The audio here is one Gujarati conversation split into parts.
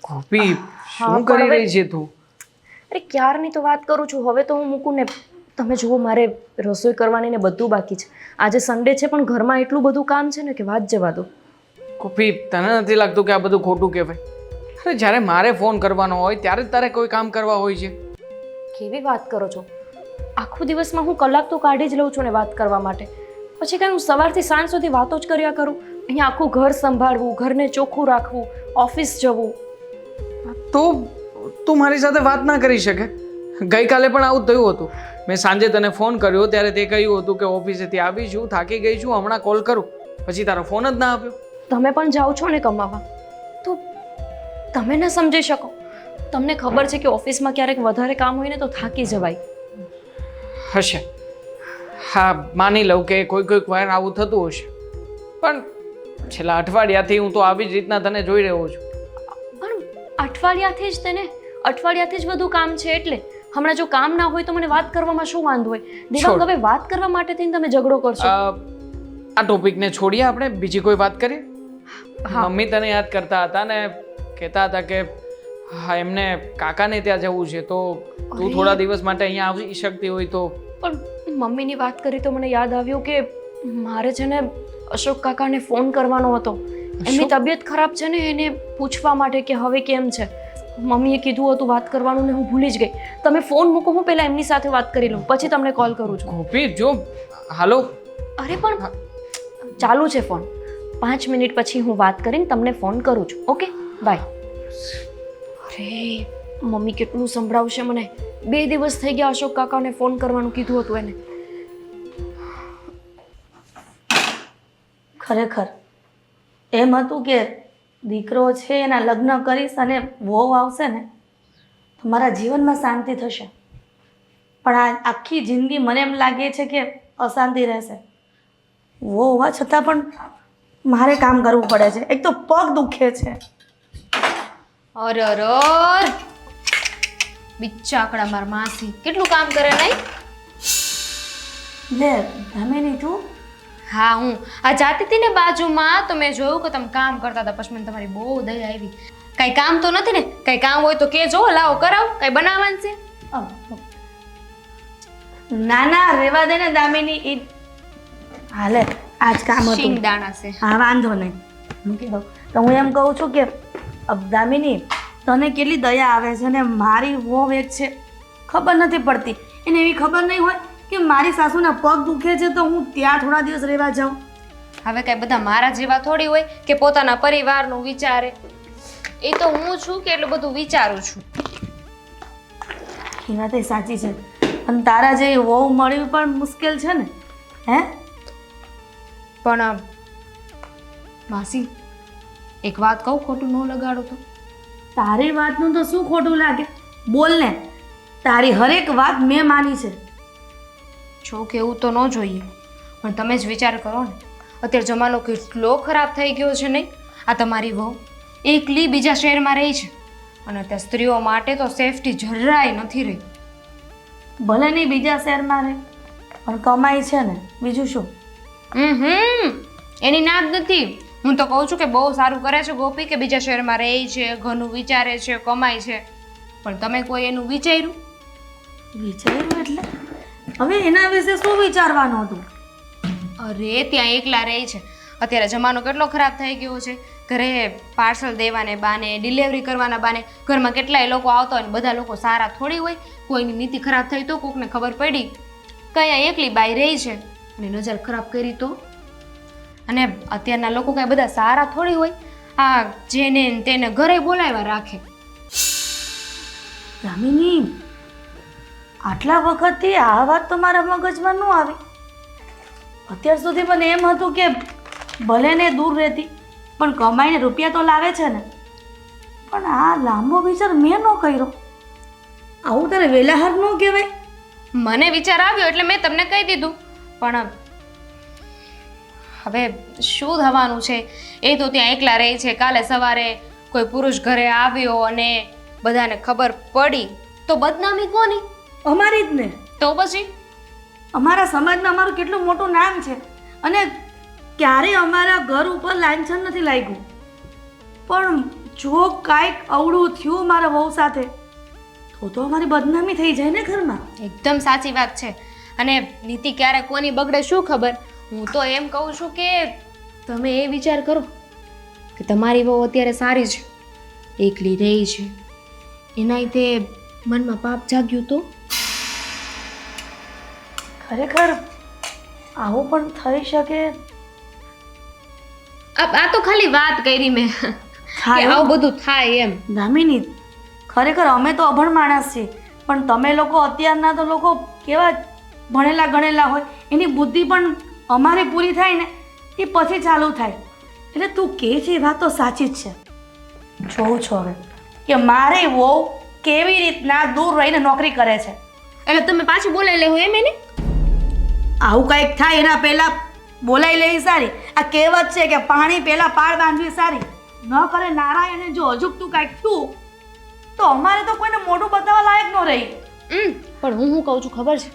ગોપી હા, શું કરી પણ હવે- રહી છે તું? અરે ક્યારની તો વાત કરું છું, હવે તો હું મૂકું ને. તમે જુઓ, મારે રસોઈ કરવાની ને બધું બાકી છે. આજે સન્ડે છે પણ ઘરમાં એટલું બધું કામ છે ને કે વાત જવા દો. ગોપી તને નથી લાગતું કે આ બધું ખોટું કહેવાય? અરે જ્યારે મારે ફોન કરવાનો હોય ત્યારે જ તારે કોઈ કામ કરવા હોય છે. કેવી વાત કરો છો? આખો દિવસમાં હું કલાક તો કાઢી જ લઉં છું ને વાત કરવા માટે. પછી કાંઈ હું સવારથી સાંજ સુધી વાતો જ કર્યા કરું? અહીંયા આખું ઘર સંભાળવું, ઘરને ચોખ્ખું રાખવું, ઓફિસ જવું. તો તું મારી સાથે વાત ના કરી શકે? ગઈકાલે પણ આવું જ થયું હતું. મેં સાંજે તને ફોન કર્યો ત્યારે તે કહ્યું હતું કે ઓફિસેથી આવી છું, થાકી ગઈ છું, હમણાં કોલ કરું. પછી તારો ફોન જ ના આપ્યો. તમે પણ જાઓ છો ને કમાવા, તો તમે ન સમજી શકો? તમને ખબર છે કે ઓફિસમાં ક્યારેક વધારે કામ હોય ને તો થાકી જવાય. હશે, હા માની લઉં કે કોઈક વાર આવું થતું હશે, પણ છેલ્લા અઠવાડિયાથી હું તો આવી જ રીતના તને જોઈ રહ્યો છું. પણ અઠવાડિયાથી જ તેને અઠવાડિયાથી જ બધું કામ છે એટલે હમણાં જો કામ ના હોય તો મને વાત કરવામાં શું વાંધો હોય? દિવાંગ, હવે વાત કરવા માટે થઈને તમે ઝઘડો કરશો? આ ટોપિકને છોડીએ, આપણે બીજી કોઈ વાત કરીએ. હા. મમ્મી તને યાદ કરતા હતા ને કહેતા હતા કે હા એમને કાકાને ત્યાં જવું છે, તો તું થોડા દિવસ માટે અહીંયા આવી શકતી હોય તો. પણ મમ્મીની વાત કરી તો મને યાદ આવ્યું કે મારે છે ને અશોક કાકાને ફોન કરવાનો હતો. એમની તબિયત ખરાબ છે ને, એને પૂછવા માટે કે હવે કેમ છે. મમ્મીએ કીધું હતું વાત કરવાનું ને હું ભૂલી જ ગઈ. તમે ફોન મૂકો, હું પહેલા એમની સાથે વાત કરી લઉં, પછી તમને કોલ કરું છું. ગોપી જો, હાલો. અરે પણ ચાલુ છે ફોન. 5 મિનિટ પછી હું વાત કરીને તમને ફોન કરું છું. Okay, by. અરે મમ્મી કેટલું સંભળાવશે મને. 2 દિવસ થઈ ગયા અશોક કાકાને ફોન કરવાનું કીધું હતું એને. ખરેખર એમ હતું કે દીકરો છે એના લગ્ન કરીશ અને વહુ આવશે ને તો મારા જીવનમાં શાંતિ થશે. પણ આ આખી જિંદગી મને એમ લાગે છે કે અશાંતિ રહેશે. વહુ હોવા છતાં પણ મારે કામ કરવું પડે છે. એક તો પગ દુખે છે. અરે અરે બિચાકડા માર માસી કેટલું કામ કરે નહીં? લે ધમેની તું. હા, હું આ જાતી હતી ને બાજુમાં તો મેં જોયું કે તમે કામ કરતા હતા. પછી મને તમારી બહુ દયા આવી. કઈ કામ તો નથી ને? કઈ કામ હોય તો કેજો, લાવો કરાવો. કઈ બનાવવાનું છે? ના ના રેવા દે ને દામિની. ઈ હાલે આજ કામ હતું. શિંગદાણા છે. હા વાંધો નહીં, મૂકી દઉં. તો હું એમ કહું છું કે દામિની તને કેટલી દયા આવે છે ને મારી વહુ એક છે ખબર નથી પડતી. એને એવી ખબર નહીં હોય કે મારી સાસુના પગ દુખે છે તો હું ત્યાં થોડા દિવસ રહેવા જાઉં. હવે કઈ બધા મારા જેવા થોડી હોય કે પોતાના પરિવારનું વિચારે. એ તો હું છું કે એટલું બધું વિચારું છું. એ વાત સાચી છે. અને તારા જેવી વહુ મળવી પણ મુશ્કેલ છે ને. હે પણ માસી એક વાત કહું, ખોટું ન લગાડો તો? તારી વાતનું તો શું ખોટું લાગે? બોલ ને. તારી હરેક વાત મેં માની છે. છો કે એવું તો ન જોઈએ, પણ તમે જ વિચાર કરો ને. અત્યારે જમાનો કેટલો ખરાબ થઈ ગયો છે નહીં? આ તમારી વહુ એકલી બીજા શહેરમાં રહી છે અને ત્યાં સ્ત્રીઓ માટે તો સેફટી જરાય નથી રહી. ભલે નહીં બીજા શહેરમાં રહે પણ કમાઈ છે ને, બીજું શું? એની ના જ નથી. હું તો કહું છું કે બહુ સારું કરે છે ગોપી કે બીજા શહેરમાં રહે છે, ઘરનું વિચારે છે, કમાય છે. પણ તમે કોઈ એનું વિચાર્યું? વિચાર્યું એટલે હવે એના વિશે શું વિચારવાનું હતું? અરે ત્યાં એકલા રહે છે. અત્યારે જમાનો કેટલો ખરાબ થઈ ગયો છે. ઘરે પાર્સલ દેવાને બાને, ડિલિવરી કરવાના બાને ઘરમાં કેટલાય લોકો આવતા હોય ને બધા લોકો સારા થોડી હોય. કોઈની નીતિ ખરાબ થઈ તો કોકને ખબર પડી કયા એકલી બાઈ રહી છે અને નજર ખરાબ કરી તો. અને અત્યારના લોકો કાંઈ બધા સારા થોડી હોય. આ જેને તેને ઘરે બોલાવ્યા રાખે. દામિની આટલા વખતથી આ વાત તો મારા મગજમાં ન આવી. અત્યાર સુધી મને એમ હતું કે ભલે ને દૂર રહેતી પણ કમાઈને રૂપિયા તો લાવે છે ને. પણ આ લાંબો વિચાર મેં ન કર્યો. આવું તારે વેલાહાર ન કહેવાય. મને વિચાર આવ્યો એટલે મેં તમને કહી દીધું. પણ હવે શું થવાનું છે? એ તો ત્યાં એકલા રહે છે. કાલે સવારે કોઈ પુરુષ ઘરે આવ્યો અને બધાને ખબર પડી તો બદનામી કોની? અમારી જ ને. તો પછી અમારા સમાજમાં અમારું કેટલું મોટું નામ છે અને ક્યારેય અમારા ઘર ઉપર લાંછન નથી લાગ્યું. પણ જો કાંઈક અવળું થયું મારા વહુ સાથે તો અમારી બદનામી થઈ જાય ને ઘરમાં. એકદમ સાચી વાત છે. અને નીતિ ક્યારે કોની બગડે શું ખબર. હું તો એમ કહું છું કે તમે એ વિચાર કરો કે તમારી વહુ અત્યારે સારી છે, એકલી રહી છે, એનાય તે મનમાં પાપ જાગ્યું તો ખરેખર આવું પણ થઈ શકે? આ તો ખાલી વાત કરી મેં કે આવું બધું થાય એમ. દામિની, ખરેખર અમે તો અભણ માણસ છીએ, પણ તમે લોકો અત્યારના તો લોકો કેવા ભણેલા ગણેલા હોય, એની બુદ્ધિ પણ અમારી પૂરી થાય ને એ પછી ચાલુ થાય. એટલે તું કહે છે એ વાત તો સાચી જ છે. જોઉં છું હવે કે મારે વહુ કેવી રીતના દૂર રહીને નોકરી કરે છે. એટલે તમે પાછું બોલાવી લેવું એમ એને? આવું કંઈક થાય એના પહેલાં બોલાવી લેવી સારી. આ કહેવત છે કે પાણી પહેલાં પાળ બાંધવી સારી. ન કરે નારાયણે જો અજુકતું કાંઈક થયું તો અમારે તો કોઈને મોઢું બતાવવા લાયક ન રહી. પણ હું કહું છું ખબર છે,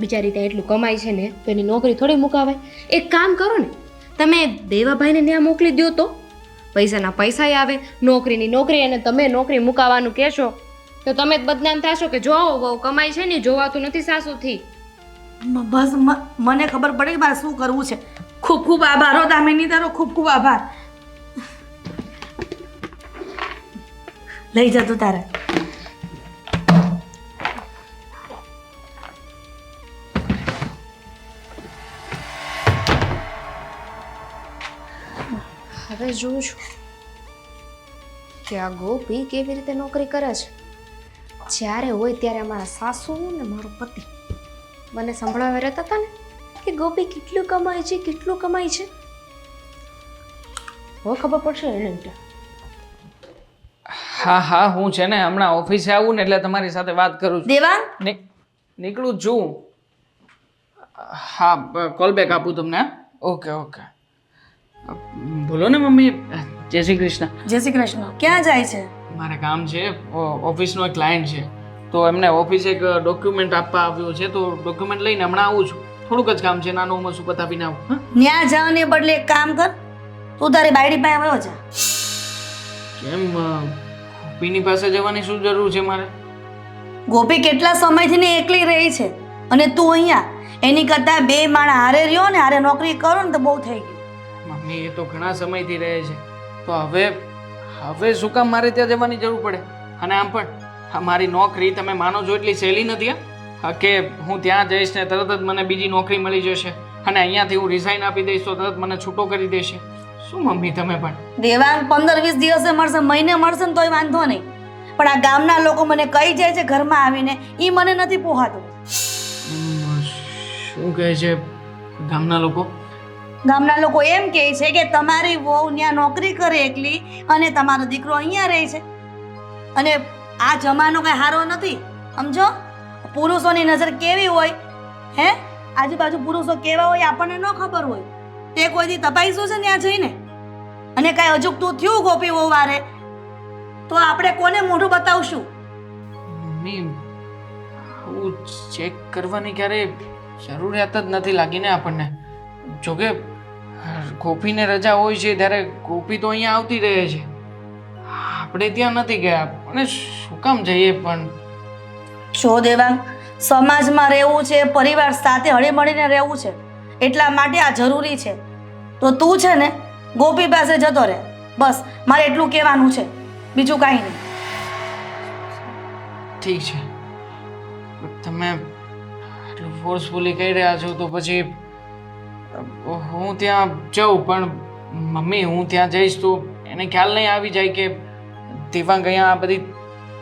બિચારી ત્યાં એટલું કમાય છે ને તો એની નોકરી થોડી મુકાવાય. એક કામ કરો ને, તમે દેવાભાઈને ત્યાં મોકલી દો તો પૈસાના પૈસા આવે, નોકરીની નોકરી, અને તમે નોકરી મુકાવાનું કહેશો તો તમે જ બદનામ થશો કે જો બહુ કમાય છે ને જોવાતું નથી સાસુથી. બસ મને ખબર પડી કે મારે શું કરવું છે. ખૂબ ખૂબ આભાર હો દામિની, તારો ખૂબ ખૂબ આભાર. લઈ જતું તારે. હવે જોઉં છું કે આ ગોપી કેવી રીતે નોકરી કરે છે. જ્યારે હોય ત્યારે અમારા સાસુ ને મારો પતિ મને સંભળાવી રહેતા હતા ને કે ગોપી કેટલું કમાય છે, કેટલું કમાય છે. હવે ખબર પડશે એને. હા હા, હું છે ને હમણાં ઓફિસે આવું ને એટલે તમારી સાથે વાત કરું છું. દેવાંગ, નીકળું જ છું. હા, કોલ બેક આપું તમને. Okay okay. બોલો ને મમ્મી. જય શ્રી કૃષ્ણ. જય શ્રી કૃષ્ણ. ક્યાં જાય છે? મારે કામ છે, ઓફિસનો એક ક્લાયન્ટ છે, તો એમને ઓફિસે એક ડોક્યુમેન્ટ આપવા આવ્યો છે, તો ડોક્યુમેન્ટ લઈને હમણાં આવું છું. થોડુંક જ કામ છે, નાનું મસું પતાવીને આવું. હા, ન્યા જવાને બદલે એક કામ કર, તું તારી બાયડી પાસે આવ્યો છે. કેમ ગોપીની પાસે જવાની શું જરૂર છે મારે? ગોપી કેટલા સમયથી ને એકલી રહી છે અને તું અહીંયા. એની કરતાં બે માણા હારે રહ્યો ને હારે નોકરી કરો ને તો બહુ થઈ ગયું. મમ્મી, એ તો ઘણા સમયથી રહે છે, તો હવે શું કામ મારે ત્યાં જવાની જરૂર પડે? અને આમ પણ મારી નોકરી તમે માનો છો એટલી સહેલી નથી કે હું ત્યાં જઈશ ને તરત જ મને બીજી નોકરી મળી જશે, અને અહીંયાથી હું રિઝાઇન આપી દઈશ તો તરત મને છૂટો કરી દેશે. શું મમ્મી તમે પણ? દેવાંગ 15-20 દિવસે મળશે, મહિને મળશે ને તોય વાંધો નહીં, પણ આ ગામના લોકો મને કહી જાય છે ઘરમાં આવીને, એ મને નથી પોહાતું. શું કહે છે ગામના લોકો? ગામના લોકો એમ કહે છે કે તમારી વહુ ત્યાં નોકરી કરે એકલી અને તમારો દીકરો અહીંયા રહે છે. અને આ જમાનો કઈ સારો નથી, સમજો. પુરુષોની નજર કેવી હોય, હે, આજુબાજુ પુરુષો કેવા હોય આપણને ન ખબર હોય. તે કોઈ દી તપાઈશું છે ત્યાં જઈને? અને કાંઈ અજુકતું થયું ગોપી વહુ વારે તો આપણે કોને મોઢું બતાવશું? મમ્મી, આવું ચેક કરવાની ક્યારે જરૂરિયાત જ નથી લાગી ને આપણને. જોકે ગોપીને રજા હોય છે ત્યારે ગોપી તો અહીંયા આવતી રહે છે, આપણે ત્યાં નથી ગયા. અને શું કામ જઈએ પણ? જો દેવાંગ, સમાજમાં રહેવું છે, પરિવાર સાથે હળીમળીને રહેવું છે, એટલા માટે આ જરૂરી છે. તો તું છે ને ગોપી પાસે જતો રહે, બસ મારે એટલું કહેવાનું છે, બીજું કાંઈ નહીં. ઠીક છે, તમે આટલું ફોર્સફુલી કહી રહ્યા છો તો પછી હું ત્યાં જાઉં. પણ મમ્મી, હું ત્યાં જઈશ તો એને ખ્યાલ નહીં આવી જાય કે દેવાંગ અહીંયા આ બધી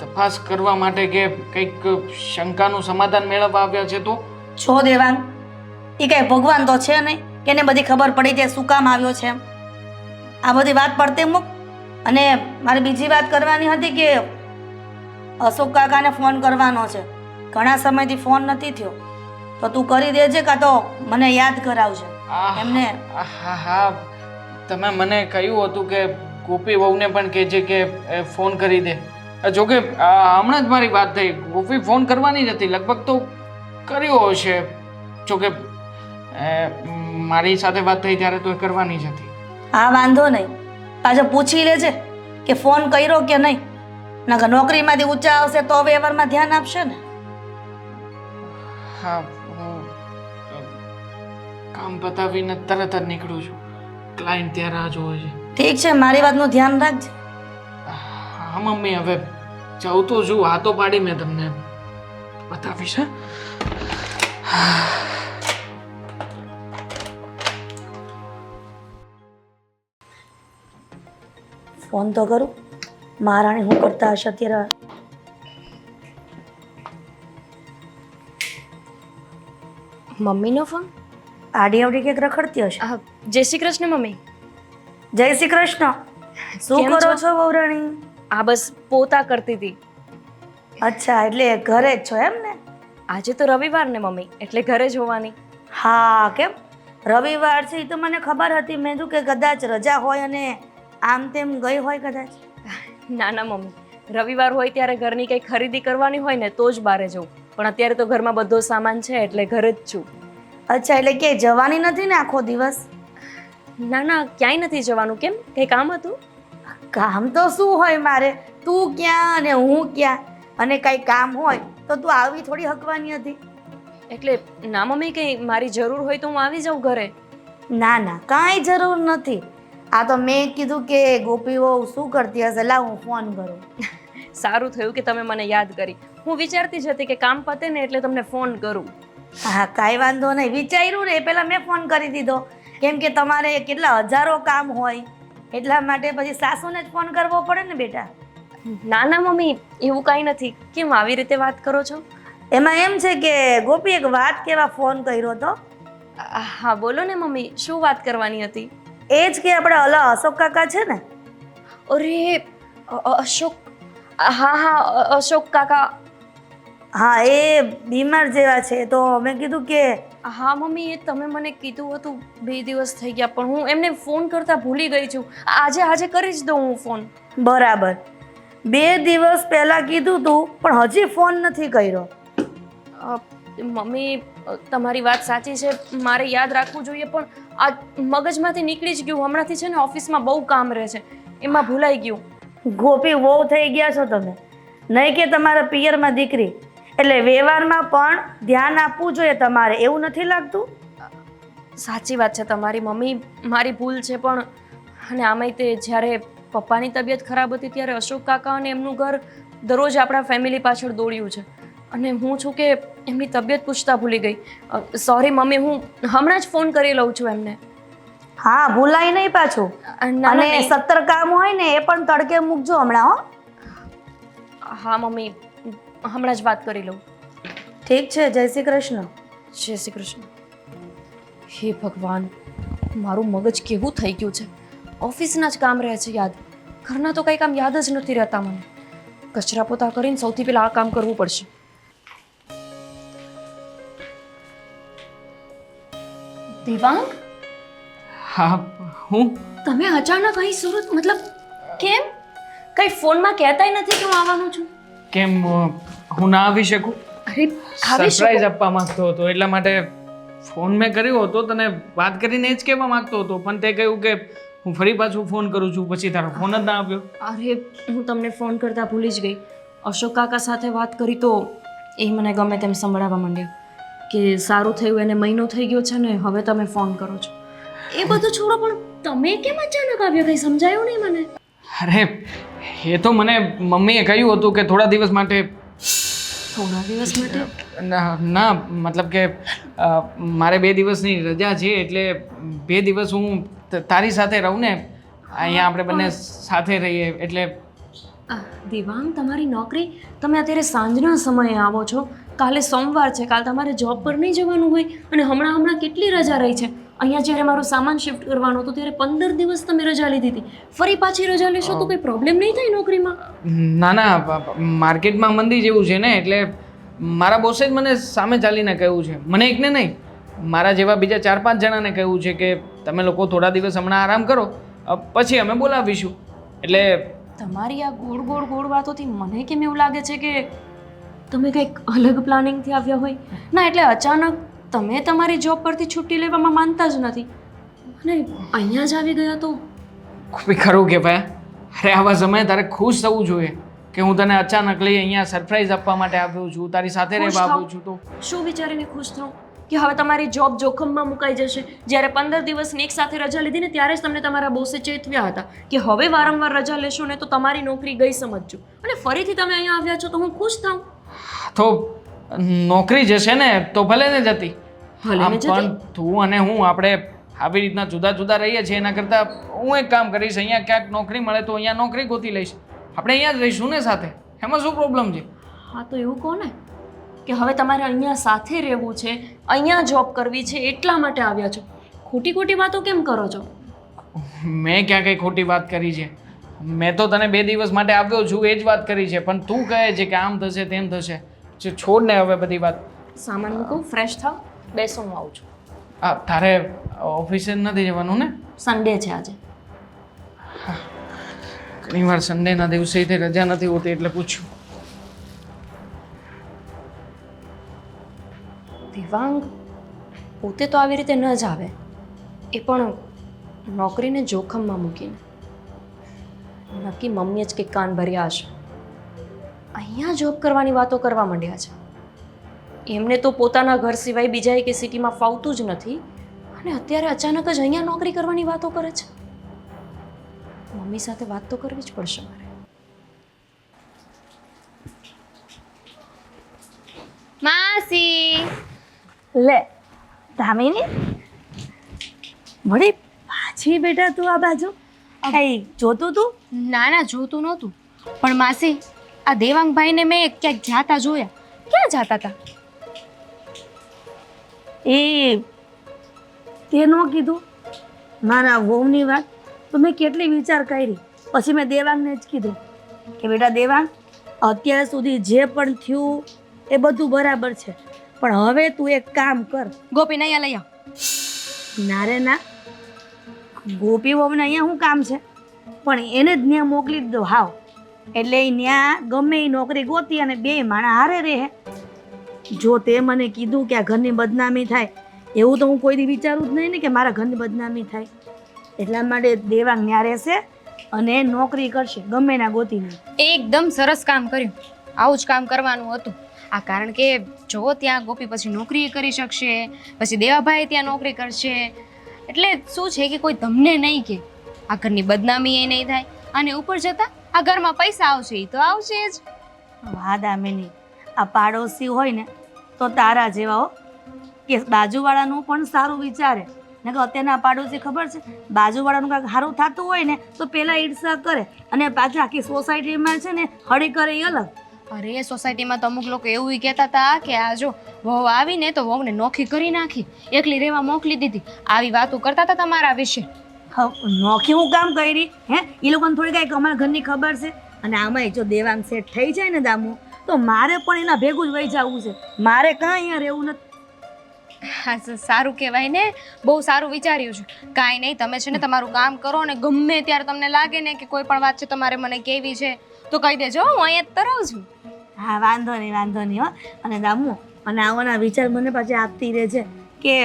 તપાસ કરવા માટે કે કંઈક શંકાનું સમાધાન મેળવવા આવ્યા છે તો? છો દેવાંગ, એ કાંઈ ભગવાન તો છે નહીં કે એને બધી ખબર પડી જાય શું કામ આવ્યો છે એમ. આ બધી વાત પડતે મૂક. અને મારે બીજી વાત કરવાની હતી કે અશોક કાકાને ફોન કરવાનો છે, ઘણા સમયથી ફોન નથી થયો, તો તું કરી દેજે, કાં તો મને યાદ કરાવજે એમને. હા હા, તમે મને કહ્યું હતું કે ગોપી વહુને પણ કહેજે કે ફોન કરી દે. જોકે હમણાં જ મારી વાત થઈ, ગોપી ફોન કરવાની જ હતી, લગભગ તો કર્યો હશે. જોકે મારી સાથે વાત થઈ ત્યારે તો એ કરવાની જ હતી. હા, વાંધો નહીં, પાછો પૂછી લેજે કે ફોન કર્યો કે નહીં? નકર નોકરીમાંથી ઊંચા આવશે તો વ્યવહારમાં ધ્યાન આપશે ને. હા હું કામ પતાવીને તરત જ નીકળું છું. ક્લાયન્ટ ત્યાં રાહ જોવે છે. ઠીક છે, મારી વાતનું ધ્યાન રાખજે. હા મમ્મી, હવે જાઉં તો છું. આ તો પાડી મેં તમને બતાવીશ. ફોન તો કરું. મહારાણી હું કરતા હશે અત્યારે. મમ્મીનો ફોન? આડી આવડી કંઈક રખડતી હશે. જય શ્રી કૃષ્ણ મમ્મી. જય શ્રી કૃષ્ણ. શું કેમ કરો છો? છો વહુરાણી? આ બસ પોતા કરતી હતી. અચ્છા, એટલે ઘરે જ છો એમ ને? આજે તો રવિવાર ને મમ્મી, એટલે ઘરે જ હોવાની. હા, કેમ રવિવાર છે એ તો મને ખબર હતી. મેં કીધું કે કદાચ રજા હોય અને આમ તેમ ગઈ હોય કદાચ. ના ના મમ્મી, રવિવાર હોય ત્યારે ઘરની કંઈ ખરીદી કરવાની હોય ને તો જ બહાર જવું, પણ અત્યારે તો ઘરમાં બધો સામાન છે એટલે ઘરે જ છું. અચ્છા, એટલે કે જવાની નથી ને આખો દિવસ? ના ના, ક્યાંય નથી જવાનું. કેમ, કંઈ કામ હતું? કામ તો શું હોય મારે? તું ક્યાં અને હું ક્યાં? અને કંઈ કામ હોય તો તું આવી થોડી હકવાની હતી. એટલે ના મમ્મી, કંઈ મારી જરૂર હોય તો હું આવી જાઉં ઘરે. ના ના, કાંઈ જરૂર નથી. આ તો મેં કીધું કે ગોપી વહુ શું કરતી હશે, લાવ હું ફોન કરું. સારું થયું કે તમે મને યાદ કરી. હું વિચારતી જ હતી કે કામ પતે ને એટલે તમને ફોન કરું. હા, કાંઈ વાંધો નહીં. વિચાર્યું ને એ પહેલાં મેં ફોન કરી દીધો, કેમ કે તમારે કેટલા હજારો કામ હોય એટલા માટે પછી સાસુને જ ફોન કરવો પડે ને બેટા. ના ના મમ્મી, એવું કાંઈ નથી. કેમ આવી રીતે વાત કરો છો? એમાં એમ છે કે ગોપી એક વાત કહેવા ફોન કર્યો હતો. હા બોલો ને મમ્મી, શું વાત કરવાની હતી? એ જ કે આપણે ઓલા અશોક કાકા છે ને, અરે અશોક, હા હા અશોક કાકા. હા, એ બીમાર જેવા છે. તો મેં કીધું કે હા મમ્મી, એ તમે મને કીધું હતું 2 દિવસ થઈ ગયા, પણ હું એમને ફોન કરતા ભૂલી ગઈ છું. આજે કરી જ દઉં હું ફોન. બરાબર 2 દિવસ પહેલા કીધું તું પણ હજી ફોન નથી કર્યો. મમ્મી, તમારી વાત સાચી છે, મારે યાદ રાખવું જોઈએ, પણ આ મગજમાંથી નીકળી જ ગયું. હમણાંથી છે ને ઓફિસમાં બહુ કામ રહે છે, એમાં ભૂલાઈ ગયું. ગોપી વહુ થઈ ગયા છો તમે, નહીં કે તમારા પિયરમાં દીકરી, એટલે વ્યવહારમાં પણ ધ્યાન આપવું જોઈએ તમારે. એવું નથી લાગતું? સાચી વાત છે તમારી મમ્મી, મારી ભૂલ છે. પણ અને આમાંય તે જ્યારે પપ્પાની તબિયત ખરાબ હતી ત્યારે અશોક કાકા અને એમનું ઘર દરરોજ આપણા ફેમિલી પાછળ દોડ્યું છે, અને હું છું કે એમની તબિયત પૂછતા ભૂલી ગઈ. સોરી મમ્મી, હું હમણાં જ ફોન કરી લઉં છું એમને. હા, ભૂલાય નહીં પાછું. ના, અને નહીં. 17 કામ હોય ને એ પણ તડકે મૂકજો હમણાં. હો, હા મમ્મી, હમણાં જ વાત કરી લઉં. ઠીક છે. જય શ્રી કૃષ્ણ. જય શ્રી કૃષ્ણ. હે ભગવાન, મારું મગજ કેવું થઈ ગયું છે. ઓફિસના જ કામ રહે છે યાદ, ઘરના તો કંઈ કામ યાદ જ નથી રહેતા મને. કચરા પોતા કરીને સૌથી પહેલાં આ કામ કરવું પડશે. દેવાંગ, હા હું તમે અચાનક અહીં સુરત, મતલબ કેમ? કંઈ ફોનમાં કહેતાય નથી કે હું આવવાનું છું? કેમ હું ના આવી શકું? અરે આવી સરપ્રાઈઝ શકો. આપવા માંગતો હતો, એટલા માટે ફોન મેં કર્યો હતો. તને વાત કરીને જ કહેવા માંગતો હતો, પણ તે કહ્યું કે હું ફરી પાછું ફોન કરું છું, પછી તારો ફોન જ ના આવ્યો. અરે હું તમને ફોન કરતા ભૂલી જ ગઈ. અશોક કાકા સાથે વાત કરી તો એ મને ગમે તેમ સંભળાવવા માંડ્યા કે સારું થયું, એને મહિનો થઈ ગયો છે ને હવે તમે ફોન કરો છો. એ બધું છોડો, પણ તમે કેમ અચાનક આવ્યો? કંઈ સમજાયું નહીં મને. અરે એ તો મને મમ્મીએ કહ્યું હતું કે થોડા દિવસ માટે. થોડા દિવસ માટે? ના મતલબ કે મારે 2 દિવસની રજા છે, એટલે 2 દિવસ હું તારી સાથે રહું ને, અહીંયા આપણે બંને સાથે રહીએ એટલે. દેવાંગ, તમારી નોકરી, તમે અત્યારે સાંજના સમયે આવો છો. કાલે સોમવાર છે, કાલ તમારે જોબ પર નહીં જવાનું હોય, અને હમણાં કેટલી રજા રહી છે. અહીંયા જ્યારે મારું સામાન શિફ્ટ કરવાનું હતું ત્યારે 15 દિવસ તમે રજા લીધી હતી. ફરી પાછી રજા લેશો તો કોઈ પ્રોબ્લેમ નહીં થાય નોકરીમાં? ના ના, માર્કેટમાં મંદી જેવું છે ને, એટલે મારા બોસે જ મને સામે ચાલીને કહ્યું છે. મને એકને નહીં, મારા જેવા બીજા 4-5 જણાને કહ્યું છે કે તમે લોકો થોડા દિવસ હમણાં આરામ કરો, પછી અમે બોલાવીશું. એટલે તમારી આ ગોળ વાતોથી મને કેમ એવું લાગે છે કે તમે કંઈક અલગ પ્લાનિંગથી આવ્યા હોય. ના, એટલે અચાનક તમે તમારી જોબ પરથી છુટ્ટી લેવામાં માનતા જ નથી અને અહીંયા જ આવી ગયા તો. કોઈ ખરું કે ભાઈ, અરે આવા સમયે તારે ખુશ થવું જોઈએ કે હું તને અચાનક લઈ અહીંયા સરપ્રાઈઝ આપવા માટે આવ્યો છું, તારી સાથે ખુશ રહેવા આવ્યો થાવ. છું. તો શું વિચારીને ખુશ થાવ કે હવે તમારી જોબ જોખમમાં મુકાઈ જશે? જ્યારે 15 દિવસની એક સાથે રજા લીધી ને ત્યારે જ તમને તમારા બોસે ચેતવ્યા હતા કે હવે વારંવાર રજા લેશો ને તો તમારી નોકરી ગઈ સમજજો, અને ફરીથી તમે અહીંયા આવ્યા છો તો હું ખુશ થાઉં. તો નોકરી જશે ને તો ભલે ને જતી. ભલે ને આમ જતી. પણ તું અને હું આપણે આવી રીતના જુદા જુદા રહીએ છીએ એના કરતાં હું એક કામ કરીશ, અહીંયા ક્યાંક નોકરી મળે તો અહીંયા નોકરી ગોતી લઈશ. આપણે અહીંયા જ રહીશું ને સાથે. એમાં શું પ્રોબ્લેમ છે? હા તો એવું કહો ને કે હવે તમારે અહીંયા સાથે રહેવું છે, અહીંયા જોબ કરવી છે, એટલા માટે આવ્યા છો. ખોટી ખોટી વાતો કેમ કરો છો? મેં ક્યાં કંઈ ખોટી વાત કરી છે? મેં તો તને 2 દિવસ માટે આવ્યો છું એ જ વાત કરી છે, પણ તું કહે છે કે આમ થશે તેમ થશે. છોડ ને હવે બધી વાત. સામાન મૂકો, ફ્રેશ થાવ, બેસો, હું આવું છું. તારે ઓફિસે નથી જવાનું ને? સન્ડે છે આજે. ઘણીવાર સન્ડેના દિવસે તે રજા નથી હોતી એટલે પૂછ્યું. દેવાંગ પોતે તો આવી રીતે ન જ આવે, એ પણ નોકરીને જોખમમાં મૂકીને. નક્કી મમ્મીએ જ કંઈક કાન ભર્યા હશે. અહીંયા જોબ કરવાની વાતો કરવા માંડ્યા છે. એમને તો પોતાના ઘર સિવાય બીજા કે સિટીમાં ફાવતું જ નથી, અને અત્યારે અચાનક જ અહીંયા નોકરી કરવાની વાતો કરે છે. મમ્મી સાથે વાત તો કરવી જ પડશે મારે. માસી, લે ધામીની વળી પાછી બેટા તું આ બાજુ કઈ જોતું તું? ના ના જોતું નહોતું, પણ માસી આ દેવાંગભાઈને મેં ક્યાંક જાતા જોયા. ક્યાં જાતા હતા? એ તે ન કીધું મારા વહુની વાત તો મેં કેટલી વિચાર કરી, પછી મેં દેવાંગને જ કીધું કે બેટા દેવાંગ, અત્યાર સુધી જે પણ થયું એ બધું બરાબર છે, પણ હવે તું એક કામ કર. ગોપીને અહીંયા લઈ આવ. ના રે ના, ગોપી વહુને અહીંયા શું કામ છે? પણ એને જ ત્યાં મોકલી જ દો હાવ, એટલે એ ત્યાં ગમે એ નોકરી ગોતી અને 2 માણા હારે રહે. જો તે મને કીધું કે આ ઘરની બદનામી થાય, એવું તો હું કોઈ દી વિચારું જ નહીં ને કે મારા ઘરની બદનામી થાય. એટલા માટે દેવાંગ ત્યાં રહેશે અને નોકરી કરશે ગમે ના ગોતીને. એકદમ સરસ કામ કર્યું. આવું જ કામ કરવાનું હતું. આ કારણ કે જો ત્યાં ગોપી પછી નોકરી કરી શકશે, પછી દેવાભાઈ ત્યાં નોકરી કરશે, એટલે શું છે કે કોઈ તમને નહીં કે આ ઘરની બદનામી એ નહીં થાય, અને ઉપર જતા આ ઘરમાં પૈસા આવશે એ તો આવશે જ. વાહ દામિની, આ પાડોશી હોય ને તો તારા જેવા હો, કે બાજુવાળાનું પણ સારું વિચારે. ને કે અત્યારના પાડોશી ખબર છે, બાજુવાળાનું કાંઈક સારું થતું હોય ને તો પહેલાં ઈર્ષા કરે અને પાછા આખી સોસાયટીમાં છે ને હળી કરે એ અલગ. અરે સોસાયટીમાં તો અમુક લોકો એવું કહેતા હતા કે આ જો વહુ આવીને તો વહુને નોખી કરી નાખી, એકલી રહેવા મોકલી દીધી, આવી વાતો કરતા હતા તમારા વિશે. નોખી હું કામ કરી હે? એ લોકોને થોડી કાંઈક અમારા ઘરની ખબર છે. અને આમાંય જો દેવાંગ સેટ થઈ જાય ને દામુ, તો મારે પણ એના ભેગું જ વહી જવું છે. મારે કાં અહીંયા રહેવું નથી. હા સારું કહેવાય ને, બહુ સારું વિચાર્યું છે. કાંઈ નહીં, તમે છે ને તમારું કામ કરો, અને ગમે ત્યારે તમને લાગે ને કે કોઈ પણ વાત છે તમારે મને કહેવી છે તો કહી દેજો, હું અહીંયા જ તરવ છું. હા વાંધો નહીં હો. અને દામુ, અને આવવાના વિચાર મને પાછી આપતી રહેજે કે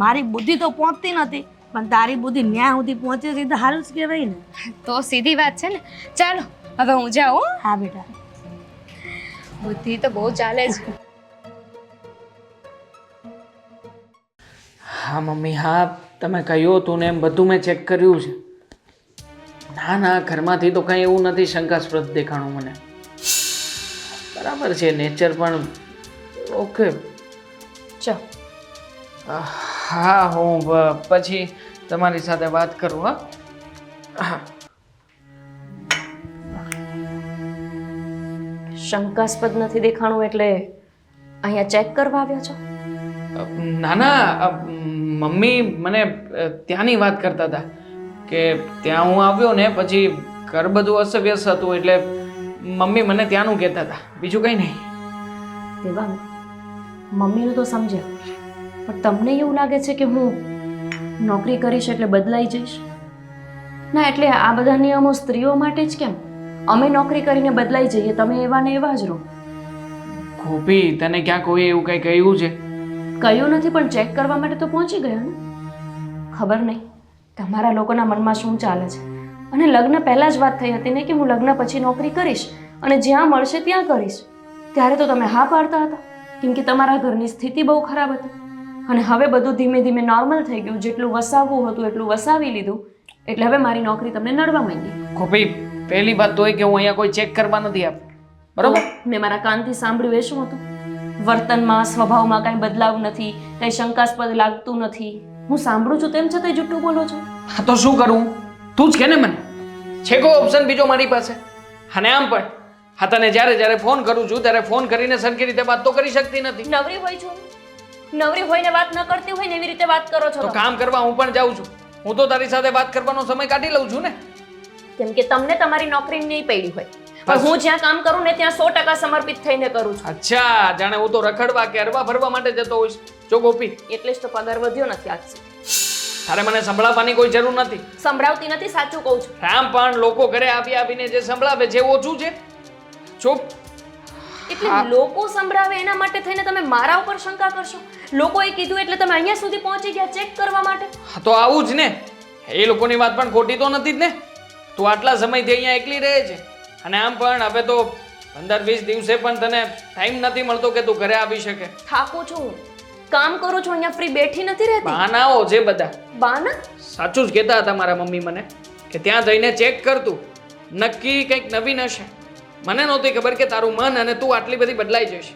મારી બુદ્ધિ તો પહોંચતી નથી, પણ તારી બુદ્ધિ ન્યા સુધી પહોંચે છે તો સારું જ કહેવાય ને. તો સીધી વાત છે ને. ચાલો હવે હું જાઉં. હા બેટા. બુદ્ધિ તો બહુ ચાલે છે. હા મમ્મી, હા તમે કહ્યું હતું ને એમ બધું મેં ચેક કર્યું છે. ના ના, ઘરમાંથી તો કંઈ એવું નથી શંકાસ્પદ દેખાણું મને. બરાબર છે, નેચર પણ ઓકે. ચલ હા, હું પછી તમારી સાથે વાત કરું. હા. શંકાસ્પદ નથી દેખાણું એટલે અહીંયા ચેક કરવા આવ્યા છો? ના ના, મમ્મી મને ત્યાંની વાત કરતા હતા કે ત્યાં હું આવ્યો ને પછી ઘર બધું અસ્તવ્યસ્ત હતું, એટલે મમ્મી મને ત્યાંનું કહેતા હતા, બીજું કંઈ નહીં. દેવાંગ, મમ્મીનું તો સમજ્યા, પણ તમને એવું લાગે છે કે હું નોકરી કરીશ એટલે બદલાઈ જઈશ? ના, એટલે આ બધા નિયમો સ્ત્રીઓ માટે જ કેમ? અમે નોકરી કરીને બદલાઈ જઈએ, તમે એવા ને એવા જ રહો. ગોપી, તને ક્યાં કોઈ એવું કંઈ કહ્યું છે? કહ્યું નથી, પણ ચેક કરવા માટે તો પહોંચી ગયા ને. ખબર નહીં તમારા લોકોના મનમાં શું ચાલે છે, અને લગ્ન પહેલાં જ વાત થઈ હતી ને કે હું લગ્ન પછી નોકરી કરીશ અને જ્યાં મળશે ત્યાં કરીશ. ત્યારે તો તમે હા પાડતા હતા કેમ કે તમારા ઘરની સ્થિતિ બહુ ખરાબ હતી. અને હવે બધું ધીમે ધીમે નોર્મલ થઈ ગયું. જેટલું વસાવવું હતું એટલું વસાવી લીધું. એટલે હવે મારી નોકરી તમને નડવા માંડી. ગોપી, પહેલી વાત તો એ કે હું અહીંયા કોઈ ચેક કરવા નથી આપ, બરોબર? મેં મારા કાનથી સાંભળ્યું એ શું હતું? વર્તનમાં સ્વભાવમાં કાંઈ બદલાવ નથી, કાંઈ શંકાસ્પદ લાગતું નથી. હું સાંભળું છું તેમ છતાંય જુઠ્ઠું બોલો છો. હા તો શું કરું? તું જ કે ને મને, છે કોઈ ઓપ્શન બીજો મારી પાસે? અને આમ પણ હા, તને જ્યારે ફોન કરું છું ત્યારે ફોન કરીને સરખી રીતે વાત તો કરી શકતી નથી. નવરી હોય છું, નવરી હોઈને વાત ન કરતી હોય ને એવી રીતે વાત કરો છો તો તમે. કામ કરવા હું પણ જાઉં છું. હું તો તારી સાથે વાત કરવાનો સમય કાઢી લઉં છું ને. કેમ કે તમને તમારી નોકરી નહીં પડી હોય, પણ હું જ્યાં કામ કરું ને ત્યાં 100% સમર્પિત થઈને કરું છું. અચ્છા, જાણે હું તો રખડવા કે હરવા ફરવા માટે જતો હોઈશ. જો ગોપી, એટલે જ તો પગાર વધ્યો નથી આજ સુધી. તારે મને સંભળાવવાની કોઈ જરૂર નથી. સંભળાવતી નથી, સાચું કહું છું. રામ પણ લોકો ઘરે આવીને જે સંભળાવે છે એ ઓછું છે. ચૂપ. એટલે લોકો સંભળાવે એના માટે થઈને તમે મારા ઉપર શંકા કરશો? લોકોએ કીધું એટલે તમે અહીંયા સુધી પહોંચી ગયા ચેક કરવા માટે? હા તો આવું જ ને. એ લોકોની વાત પણ ખોટી તો નથી જ ને. તું આટલા સમયથી અહીંયા એકલી રહે છે અને આમ પણ હવે તો 15-20 દિવસે પણ તને ટાઈમ નથી મળતો કે તું ઘરે આવી શકે. થાકું છું, કામ કરું છું, અહીંયા ફ્રી બેઠી નથી રહેતી. બહાનાઓ છે બધા. બાના? સાચું જ કહેતા હતા મારા મમ્મી મને કે ત્યાં જઈને ચેક કરતું, નક્કી કંઈક નવીન હશે. મને નહોતી ખબર કે તારું મન અને તું આટલી બધી બદલાઈ જશે.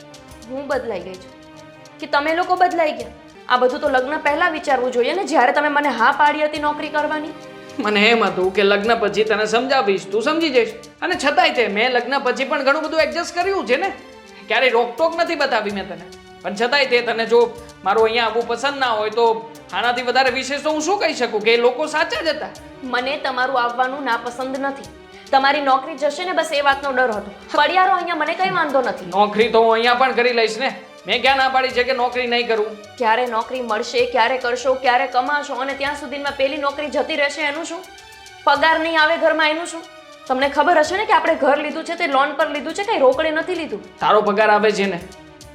હું બદલાઈ ગઈ છું કે તમે લોકો બદલાઈ ગયા? આ બધું તો લગ્ન પહેલા વિચારવું જોઈએ ને, જ્યારે તમે મને હા પાડી હતી નોકરી કરવાની. મને એમ હતું કે લગ્ન પછી તને સમજાવીશ, તું સમજી જઈશ. અને છતાંય તે મેં લગ્ન પછી પણ ઘણું બધું એડજસ્ટ કર્યું છે ને. ક્યારેય રોકટોક નથી બતાવી મેં તને. પણ છતાંય તે તને જો મારું અહીંયા આવવું પસંદ ના હોય તો આનાથી વધારે વિશેષ તો હું શું કહી શકું કે એ લોકો સાચા જ હતા. મને તમારું આવવાનું નાપસંદ નથી. તમારી નોકરી જશે ને બસ એ વાતનો ડર હતો. પડિયારો અહીંયા મને કઈ વાંધો નથી. નોકરી તો હું અહીંયા પણ કરી લઈશ ને. મેં ક્યાં ના પાડી છે કે નોકરી નહીં કરું? ક્યારે નોકરી મળશે, ક્યારે કરશો, ક્યારે કમાશો અને ત્યાં સુધીમાં પેલી નોકરી જતી રહેશે એનું શું? પગાર નહીં આવે ઘરમાં એનું શું? તમને ખબર હશે ને કે આપણે ઘર લીધું છે તે લોન પર લીધું છે, કઈ રોકડે નથી લીધું. તારો પગાર આવે છે ને,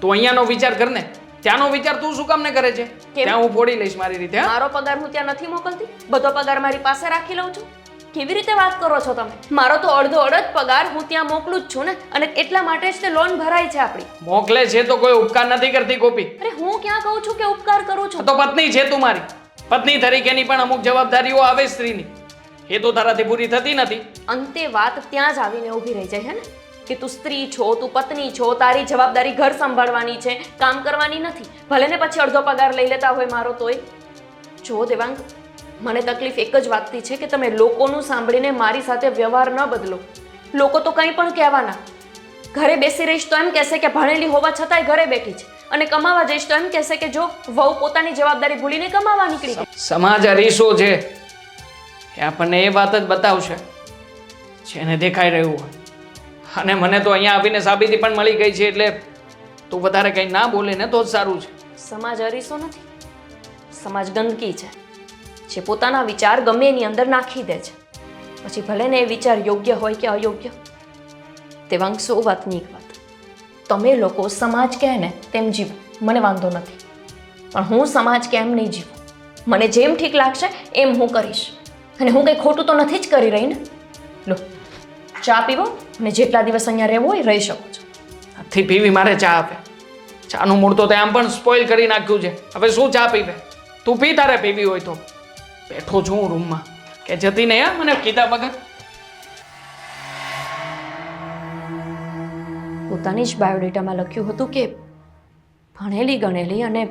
તું અહીંયાનો વિચાર કર ને. ત્યાંનો વિચાર તું શું કામ ને કરે છે? ત્યાં હું ફોડી લઈશ મારી રીતે. મારો પગાર હું ત્યાં નથી મોકલતી, બધો પગાર મારી પાસે રાખી લઉં છું. કેવી રીતે વાત કરો છો તમે? મારો તો અડધો અડધ પગાર હું ત્યાં મોકલું જ છું ને, અને એટલા માટે જ તે લોન ભરાય છે આપણી. મોકલે છે તો કોઈ ઉપકાર નથી કરતી ગોપી. અરે હું ક્યાં કહું છું કે ઉપકાર કરું છું? તો પત્ની છે તું મારી. પત્ની તરીકેની પણ અમુક જવાબદારીઓ આવે સ્ત્રીની, એ તો તારાથી પૂરી થતી નથી. અંતે વાત ત્યાં જ આવીને ઊભી રહી જાય હે ને કે તું સ્ત્રી છો, તું પત્ની છો, તારી જવાબદારી ઘર સંભાળવાની છે, કામ કરવાની નથી. ભલે ને પછી અડધો પગાર લઈ લેતા હોય મારો તોય. જો દેવાંગ, મને તકલીફ એક જ વાતથી છે કે તમે લોકોનું સાંભળીને મારી સાથે વ્યવહાર ન બદલો. લોકો તો કંઈ પણ કહેવાના. ઘરે બેસી રહીશ તો એમ કહેશે કે ભણેલી હોવા છતાંય ઘરે બેઠી છે, અને કમાવા જઈશ તો એમ કહેશે કે જો વહુ પોતાની જવાબદારી ભૂલીને કમાવા નીકળી ગઈ. સમાજ અરીસો છે, એ આપણને એ વાત જ બતાવશે જેને દેખાઈ રહ્યું હોય. અને મને તો અહીંયા આવીને સાબિતી પણ મળી ગઈ છે, એટલે તું વધારે કંઈ ના બોલે ને તો જ સારું છે. સમાજ અરીસો નથી, સમાજ ગંદકી છે જે પોતાના વિચાર ગમે એની અંદર નાખી દે છે. પછી ભલે ને એ વિચાર યોગ્ય હોય કે અયોગ્ય. તેવાંગ 100 વાતની એક વાત, તમે લોકો સમાજ કહે ને તેમ જીવો, મને વાંધો નથી, પણ હું સમાજ કે એમ નહીં જીવું. મને જેમ ઠીક લાગશે એમ હું કરીશ, અને હું કંઈ ખોટું તો નથી જ કરી રહી ને. લો, ચા પીવો અને જેટલા દિવસ અહીંયા રહેવું હોય રહી શકો છો. આથી પીવી મારે ચા આપે? ચાનું મૂળ તો તે આમ પણ સ્પોઇલ કરી નાખ્યું છે. હવે શું ચા પીવે? તું પી, તારે પીવી હોય તો. બેઠો છું હું રૂમમાં, કે જતી નહીં હા મને કીધા વગર. પોતાની જ બાયોડેટામાં લખ્યું હતું કે ભણેલી ગણેલી અને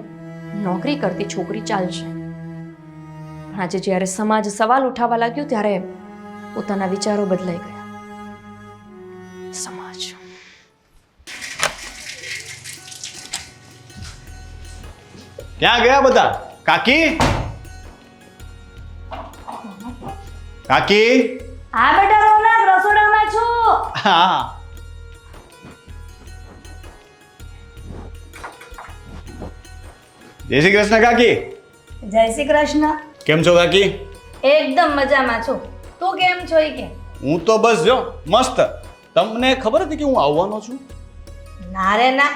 નોકરી કરતી છોકરી ચાલશે. પણ આજે જ્યારે સમાજ સવાલ ઉઠાવવા લાગ્યો ત્યારે પોતાના વિચારો બદલાઈ ગયા. સમાજ ક્યાં ગયા બધા? કાકી, કાકી. હા બેટા રોનક, રસોડામાં છું. હા. જય શ્રી કૃષ્ણ કાકી. જય શ્રી કૃષ્ણ. કેમ છો કાકી? એકદમ મજામાં છું. તું કેમ છો ઈ કે? હું તો બસ જો મસ્ત. તમને ખબર હતી કે હું આવવાનો છું? ના રે ના,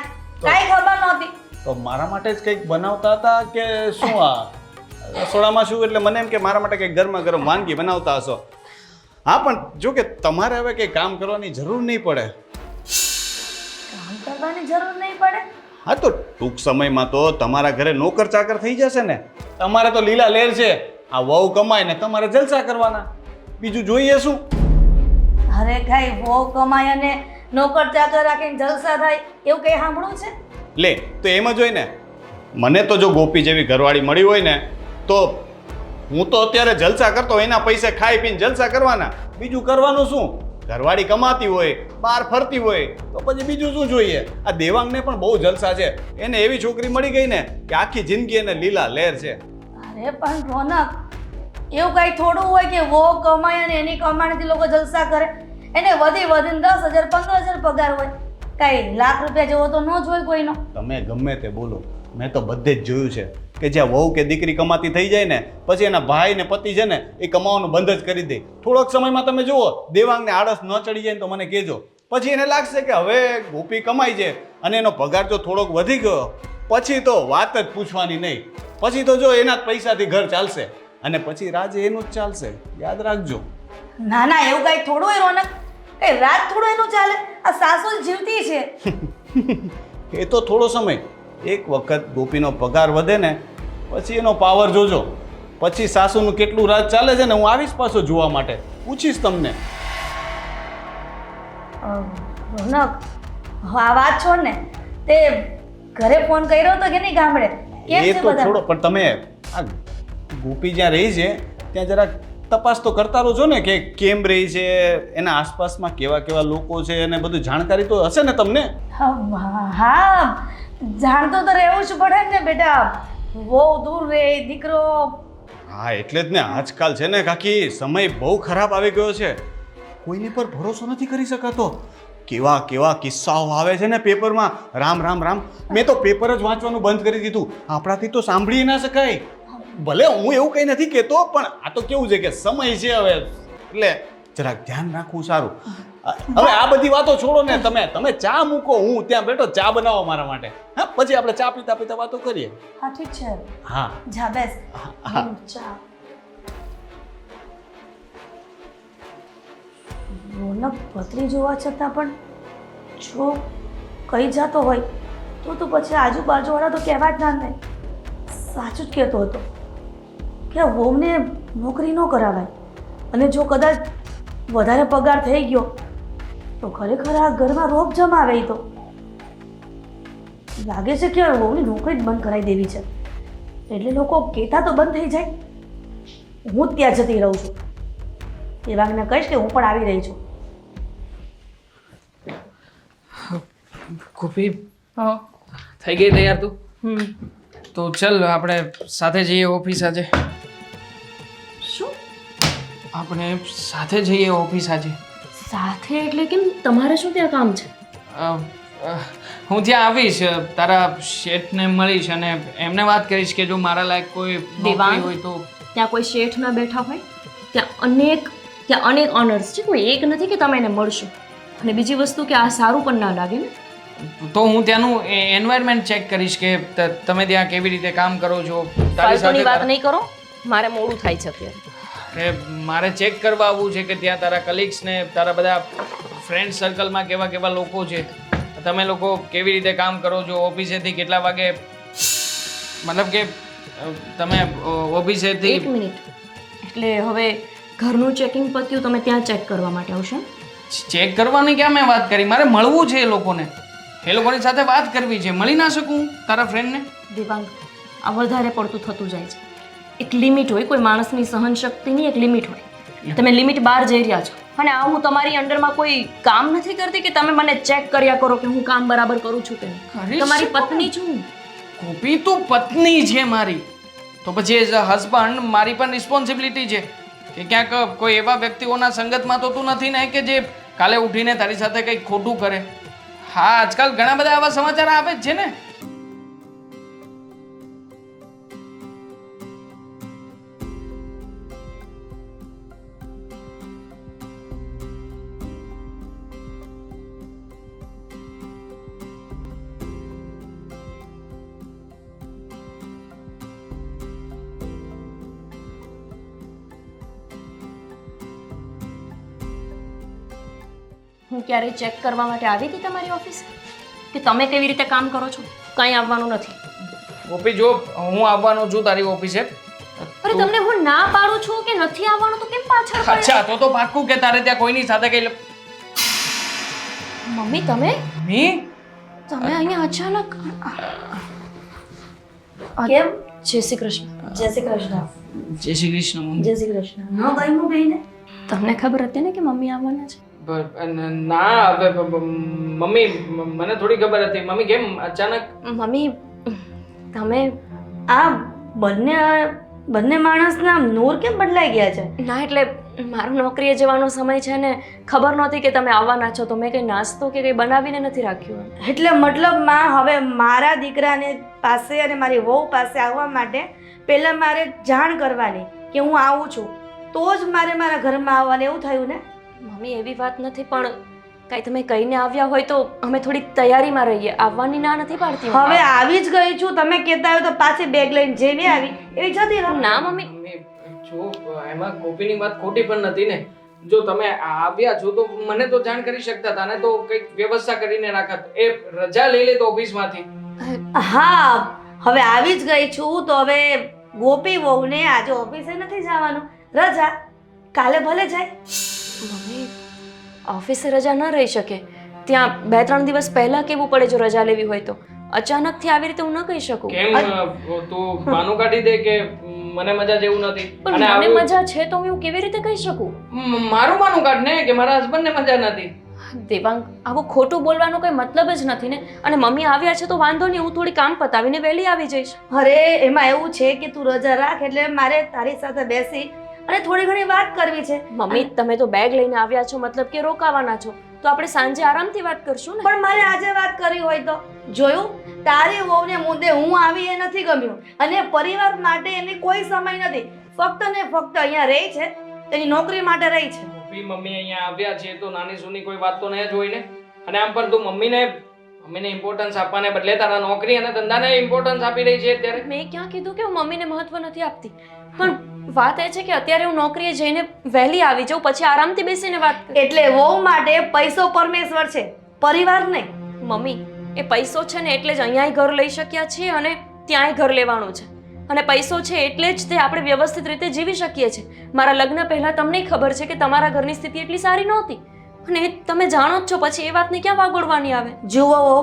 કાંઈ ખબર નહોતી. તો મારા માટે જ કંઈક બનાવતા હતા કે શું? આ રસોડામાં છું એટલે મને એમ કે મારા માટે કંઈક ગરમા ગરમ વાનગી બનાવતા હશો. હા પણ જો કે તમારે હવે કંઈ કામ કરવાની જરૂર નહીં પડે. કામ કરવાની જરૂર નહીં પડે. હા તો ટૂંક સમયમાં તો તમારા ઘરે નોકર ચાકર થઈ જશે ને. તમારે તો લીલા લેર છે, આ વહુ કમાય ને તમારે જલસા કરવાના, બીજું જોઈએ શું? અરે કાંઈ વહુ કમાય અને નોકર ચાકર રાખીને જલસા થાય એવું કંઈ સાંભળવું છે? લે તો એમ જ હોય ને. મને તો જો ગોપી જેવી ઘરવાળી મળી હોય ને તો હું તો અત્યારે જલસા કરતો, એના પૈસે ખાઈ પીને જલસા કરવાના, બીજું કરવાનું શું? ઘરવાળી કમાતી હોય, બહાર ફરતી હોય તો પછી બીજું શું જોઈએ? આ દેવાંગને પણ બહુ જલસા છે, એને એવી છોકરી મળી ગઈ ને કે આખી જિંદગી એને લીલા લેર છે. અરે પણ રોનક, એવું કાંઈ થોડું હોય કે વહુ કમાય અને એની કમાણીથી લોકો જલસા કરે? એને વધીને 10,000 15,000 પગાર હોય, કાંઈ લાખ રૂપિયા જેવો તો ન જ હોય કોઈનો. તમે ગમે તે બોલો, મેં તો બધે જ જોયું છે કે જ્યાં વહુ કે દીકરી કમાતી થઈ જાય ને પછી એના ભાઈ ને પતિ છે ને એ કમાવાનું બંધ જ કરી દે. થોડોક સમયમાં તમે જુઓ દેવાંગને આળસ ન ચડી જાય ને તો મને કહેજો. પછી એને લાગશે કે હવે ગોપી કમાઈ છે અને એનો પગાર જો થોડોક વધી ગયો પછી તો વાત જ પૂછવાની નહીં. પછી તો જો એના જ પૈસાથી ઘર ચાલશે અને પછી રાજે એનું જ ચાલશે, યાદ રાખજો. ના ના, એવું કાંઈ થોડું હોય રોનક, કઈ રાત થોડું એનું ચાલે? આ સાસુ જ જીવતી છે. એ તો થોડો સમય, એક વખત ગોપીનો પગાર વધે ને પછી એનો પાવર જોજો. પછી સાસુનું કેટલું રાજ ચાલે છે ને હું આવીશ પાછો જોવા માટે, પૂછીશ તમને. રોનક, આ વાત છોડ ને, તે ઘરે ફોન કર્યો હતો કે નહીં ગામડે? કેમ એ છે તો બધા? થોડો, પણ તમે આ ગોપી જ્યાં રહી છે ત્યાં જરાક તપાસ તો કરતા રહો છો ને કે કેમ રહી છે, એના આસપાસમાં કેવા કેવા લોકો છે અને બધું જાણકારી તો હશે ને તમને? હા, જાણતો તો રહેવું જ પડે ને બેટા. બહુ દૂર રહે દીકરો. હા એટલે જ ને, આજકાલ છે ને કાકી સમય બહુ ખરાબ આવી ગયો છે, કોઈની પર ભરોસો નથી કરી શકાતો. કેવા કેવા કિસ્સાઓ આવે છે ને પેપરમાં, રામ રામ રામ. મેં તો પેપર જ વાંચવાનું બંધ કરી દીધું, આપણાથી તો સાંભળી ના શકાય. ભલે હું એવું કંઈ નથી કહેતો પણ આ તો કેવું છે કે સમય છે હવે, એટલે જરાક ધ્યાન રાખવું સારું. હવે આ બધી વાતો છોડો ને, તમે ચા મૂકો, હું ત્યાં બેઠો ચા બનાવો મારા માટે. હા, પછી આપણે ચા પીતા પીતા વાતો કરીએ. હા ઠીક છે. હા જા બેસ. હા. ચા. રોનક પતરી જોવા છતાં પણ જો કઈ જતો હોય તો પછી આજુબાજુવાળા તો કહેવા જ ના નહીં. સાચું જ કહેતો હતો કે વહુને નોકરી ન કરાવાય, અને જો કદાચ વધારે પગાર થઈ ગયો તો ખરેખર આ ઘરમાં રોપ જમાવે. તો લાગે છે કે વહુની નોકરી જ બંધ કરાવી દેવી છે, એટલે લોકો કહેતા તો બંધ થઈ જાય. હું જ ત્યાં જતી રહું છું, એ વાગને કહીશ કે હું પણ આવી રહી છું. ગોપી, થઈ ગઈ તૈયાર તું? તો ચલ આપણે સાથે જઈએ ઓફિસ આજે. શું? આપણે સાથે જઈએ ઓફિસ આજે. સાથે એટલે કેમ? તમારે શું ત્યાં કામ છે? હું ત્યાં આવીશ, તારા શેઠને મળીશ અને એમને વાત કરીશ કે જો મારા લાયક કોઈ નોકરી દેવાંગ? હોય તો. ત્યાં કોઈ શેઠ ના બેઠા હોય, ત્યાં અનેક ઓનર્સ છે, કોઈ એક નથી કે તમે એને મળશો. અને બીજી વસ્તુ કે આ સારું પણ ના લાગે ને. તો હું ત્યાંનું એન્વાયરમેન્ટ ચેક કરીશ કે તમે ત્યાં કેવી રીતે કામ કરો છો. ફાલતુની વાત નહીં કરો, મારે મોડું થાય છે અત્યારે. મારે ચેક કરવા આવવું છે કે ત્યાં તારા કલીગ્સ ને તારા બધા ફ્રેન્ડ સર્કલમાં કેવા કેવા લોકો છે, તમે લોકો કેવી રીતે કામ કરો છો, ઓફિસેથી કેટલા વાગે, મતલબ કે તમે ઓફિસેથી. એક મિનિટ, એટલે હવે ઘરનું ચેકિંગ પત્યું, તમે ત્યાં ચેક કરવા માટે આવશો? ચેક કરવાની ક્યાં મેં વાત કરી, મારે મળવું છે એ લોકોને, એ લોકોની સાથે વાત કરવી છે. મળી ના શકું તારા ફ્રેન્ડને? દેવાંગ, આ વધારે પડતું થતું જાય છે. એક લિમિટ હોય, કોઈ માણસની સહન શક્તિની એક લિમિટ હોય. તમે લિમિટ બહાર જઈ રહ્યા છો. અને આ હું તમારી અંડરમાં કોઈ કામ નથી કરતી કે તમે મને ચેક કર્યા કરો કે હું કામ બરાબર કરું છું કે નહીં. તમારી પત્ની છું. ગોપી, તું પત્ની છે મારી, તો પછી એઝ અ હસબન્ડ મારી પણ રિસ્પોન્સિબિલિટી છે કે ક્યાંક કોઈ એવા વ્યક્તિઓના સંગતમાં તો તું નથી ને કે જે કાલે ઉઠીને તારી સાથે કંઈક ખોટું કરે. હા, આજકાલ ઘણા બધા આવા સમાચાર આવે જ છે ને. હું ક્યારેય ચેક કરવા માટે આવી હતી તમારી ઓફિસે કે તમે કેવી રીતે કામ કરો છો? કંઈ આવવાનું નથી. ગોપી જો હું આવવાનો છું તારી ઓફિસે. અરે તમને હું ના પાડું છું કે નથી આવવાનું તો કેમ પાછળ પડ્યા? અચ્છા તો પાક્કું કે તારે ત્યાં કોઈની સાથે કઈ મમ્મી તમે મી તમે અહીંયા અચાનક કેમ? જય શ્રી કૃષ્ણ. જય શ્રી કૃષ્ણ. જય શ્રી કૃષ્ણ મમ્મી. જય શ્રી કૃષ્ણ. ન ગયું બેને? તમને ખબર હતી ને કે મમ્મી આવવાના છે? ના હવે મમ્મી મને થોડી ખબર હતી. મમ્મી કેમ અચાનક? મમ્મી તમે આ બંને માણસના નૂર કેમ બદલાઈ ગયા છે? ના એટલે મારો નોકરીએ જવાનો સમય છે ને ખબર નહોતી કે તમે આવવાના છો તો મેં કંઈ નાસ્તો કે કંઈ બનાવીને નથી રાખ્યું. એટલે મતલબમાં હવે મારા દીકરાને પાસે અને મારી વહુ પાસે આવવા માટે પહેલાં મારે જાણ કરવાની કે હું આવું છું તો જ મારે મારા ઘરમાં આવવાનું એવું થયું ને? મમ્મી એવી વાત નથી પણ કાંઈ તમે કહીને આવ્યા હોય તો અમે થોડી તૈયારીમાં રહીએ. આવવાની ના નથી પાડતી હું. હવે આવી જ ગઈ છું. તમે કહેતા હોય તો પાછી બેગ લઈને જેવી આવી એવી જતી રહો. ના મમ્મી મમ્મી જો એમાં ગોપીની વાત ખોટી પણ નથી ને. જો તમે આવ્યા છો તો મને તો જાણ કરી શકતા હતા ને તો કંઈક વ્યવસ્થા કરીને રાખત. એ રજા લઈ લે તો ઓફિસમાંથી. હા હવે આવી જ ગઈ છું તો હવે ગોપી વહુને આજે ઓફિસે નથી જવાનું, રજા. કાલે ભલે જાય. મમ્મી ઓફિસે રજા ન રહી શકે. ત્યાં 2-3 દિવસ પહેલા કેવું પડે જો રજા લેવી હોય તો. અચાનકથી આવી રીતે હું ન કહી શકું. કેમ તું બાનું કાઢી દે કે મને મજા જેવું નથી? પણ મને મજા છે તો હું કેવી રીતે કહી શકું? મારું બાનું કાઢ ને કે મારા હસબન્ડને મજા નથી. દેવાંગ આવું ખોટું બોલવાનો કોઈ મતલબ જ નથી ને. અને મમ્મી આવ્યા છે તો વાંધો નહીં, હું થોડી કામ પતાવીને વહેલી આવી જઈશ. અરે એમાં એવું છે કે તું રજા રાખ એટલે મારે તારી સાથે બેસી અને થોડી ઘણી વાત કરવી છે. મમ્મી તમે તો બેગ લઈને આવ્યા છો મતલબ કે રોકાવાના છો તો આપણે સાંજે આરામથી વાત કરશું ને. પણ મારે આજે વાત કરવી હોય તો જોયું તારી વહુને મુદ્દે હું આવી એ નથી ગમ્યું અને પરિવાર માટે એની કોઈ સમય નથી. ફક્ત ને ફક્ત અહીંયા રહી છે, તેની નોકરી માટે રહી છે. મમ્મી અહીંયા આવ્યા છે તો નાની સૂની કોઈ વાત તો નહીં જ હોય ને. અને આમ પર તું મમ્મીને ઇમ્પોર્ટન્સ આપવાને બદલે તારા નોકરી અને ધંધાને ઇમ્પોર્ટન્સ આપી રહી છે અત્યારે. મેં ક્યાં કીધું કે હું મમ્મીને મહત્વ નથી આપતી, પણ વાત એ છે કે અત્યારે હું નોકરીએ જઈને વહેલી આવી જાઉં પછી આરામથી બેસીને વાત કરું. એટલે વહુ માટે પૈસો પરમેશ્વર છે, પરિવાર નહીં. મમ્મી એ પૈસો છે ને એટલે જ અહીંયાય ઘર લઈ શક્યા છીએ અને ત્યાંય ઘર લેવાનું છે. અને પૈસો છે એટલે જ તે આપણે વ્યવસ્થિત રીતે જીવી શકીએ છીએ. મારા લગ્ન પહેલા તમને ખબર છે કે તમારા ઘરની સ્થિતિ એટલી સારી નહોતી અને તમે જાણો જ છો પછી એ વાતને ક્યાં વાગોળવાની આવે. જુઓ વહુ,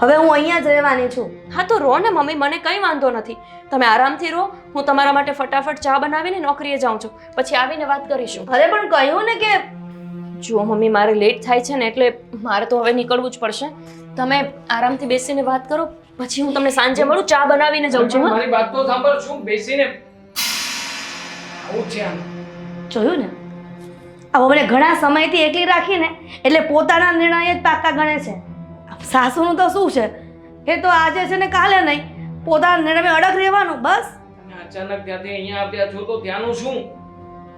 હવે હું અહીંયા જ રહેવાની છું. હા તો રો ને મમ્મી, મને કંઈ વાંધો નથી. તમે આરામથી રહો, હું તમારા માટે ફટાફટ ચા બનાવીને નોકરીએ જાઉં છું, પછી આવીને વાત કરીશું. અરે પણ કહ્યું ને કે જુઓ મમ્મી મારે લેટ થાય છે ને એટલે મારે તો હવે નીકળવું જ પડશે. તમે આરામથી બેસીને વાત કરો પછી હું તમને સાંજે મળું, ચા બનાવીને જાઉં છું. મારી વાત તો સાંભળ. શું બેસીને આવું છે આમ? જોયું ને આ મને ઘણા સમયથી એકલી રાખીને એટલે પોતાના નિર્ણય જ પાકા ગણે છે. સાસુનું તો શું છે, એ તો આજે છે ને કાલે નહીં, પોતાના નિર્ણય અડગ રહેવાનું બસ. અચાનક ત્યાંથી અહીંયા આવ્યા છો તો ત્યાંનું શું?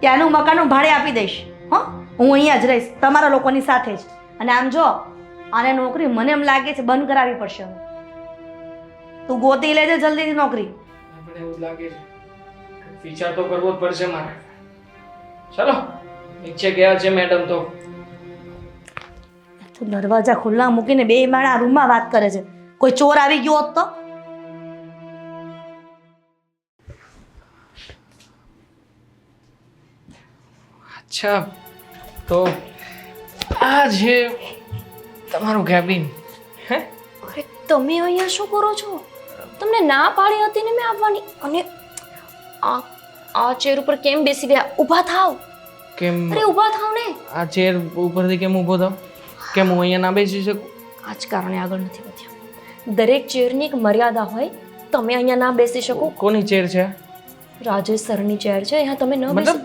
ત્યાંનું મકાનનું ભાડે આપી દઈશ. હો હું અહીંયા જ રહીશ તમારા લોકોની સાથે જ. અને આમ જો આને નોકરી મને એમ લાગે છે બંધ કરાવવી પડશે હવે. તું ગોતી લેજે જલ્દીથી નોકરી. આપણે એવું લાગે છે વિચાર તો કરવો જ પડશે મારે. ચલો નીચે ગયા છે મેડમ તો. તું દરવાજા ખુલ્લા મૂકીને બે માણા રૂમમાં વાત કરે છે. કોઈ ચોર આવી ગયો હોત તો? અચ્છા તો આ છે તમારું કેબિન. હે અરે તમે અહીંયા શું કરો છો? તમને ના પાડી હતી ને મેં આવવાની. અને આ ચેર ઉપર કેમ બેસી ગયા? ઊભા થાવ. કેમ અરે ઊભા થાવ ને. આ ચેર ઉપરથી કેમ ઊભો થાવ? કેમ હું અહીંયા ના બેસી શકું? આ જ કારણે આગળ નથી વધ્યા. દરેક ચેરની એક મર્યાદા હોય. તમે અહીંયા ના બેસી શકો. કોની ચેર છે? રાજેશ સરની ચેર છે, અહીંયા તમે ન બેસી. મતલબ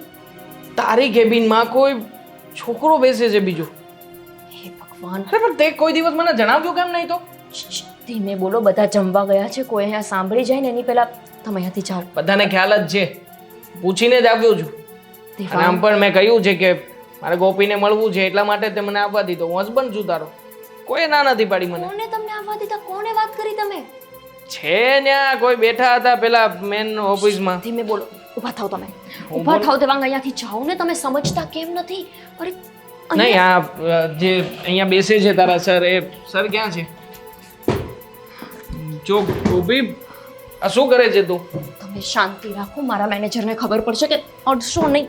તારી કેબિનમાં કોઈ છોકરો બેસે છે બીજો? હે ભગવાન. અરે પણ તે કોઈ દિવસ મને જણાવ્યું કેમ નહીં તો? ધીમે બોલો, બધા જમવા ગયા છે, કોઈ અહીંયા સાંભળી જાય ને એની પહેલા તમે અહીંયાથી જાઓ. બધાને ખ્યાલ જ છે, પૂછીને જ આવ્યો છું. અને આમ પણ મેં કહ્યું છે કે મારે ગોપીને મળવું છે એટલા માટે તે મને આવવા દીધો. હું હસબન્ડ છું તારો, કોઈ ના નથી પાડી મને. કોને તમને આવવા દીધા? કોને વાત કરી તમે? છે ત્યાં કોઈ બેઠા હતા પેલા મેન ઓફિસમાં. ધીમે બોલો, ઊભા થાવ તમે. ઊભા થાવ દેવાંગ, અહીંયાથી જાઓ ને. તમે સમજતા કેમ નથી? અરે નહીં આ જે અહીંયા બેસે છે તારા સર એ સર ક્યાં છે? જો ગોપી આ શું કરે છે તું? તમે શાંતિ રાખો. મારા મેનેજરને ખબર પડશે કે અડશો નહીં.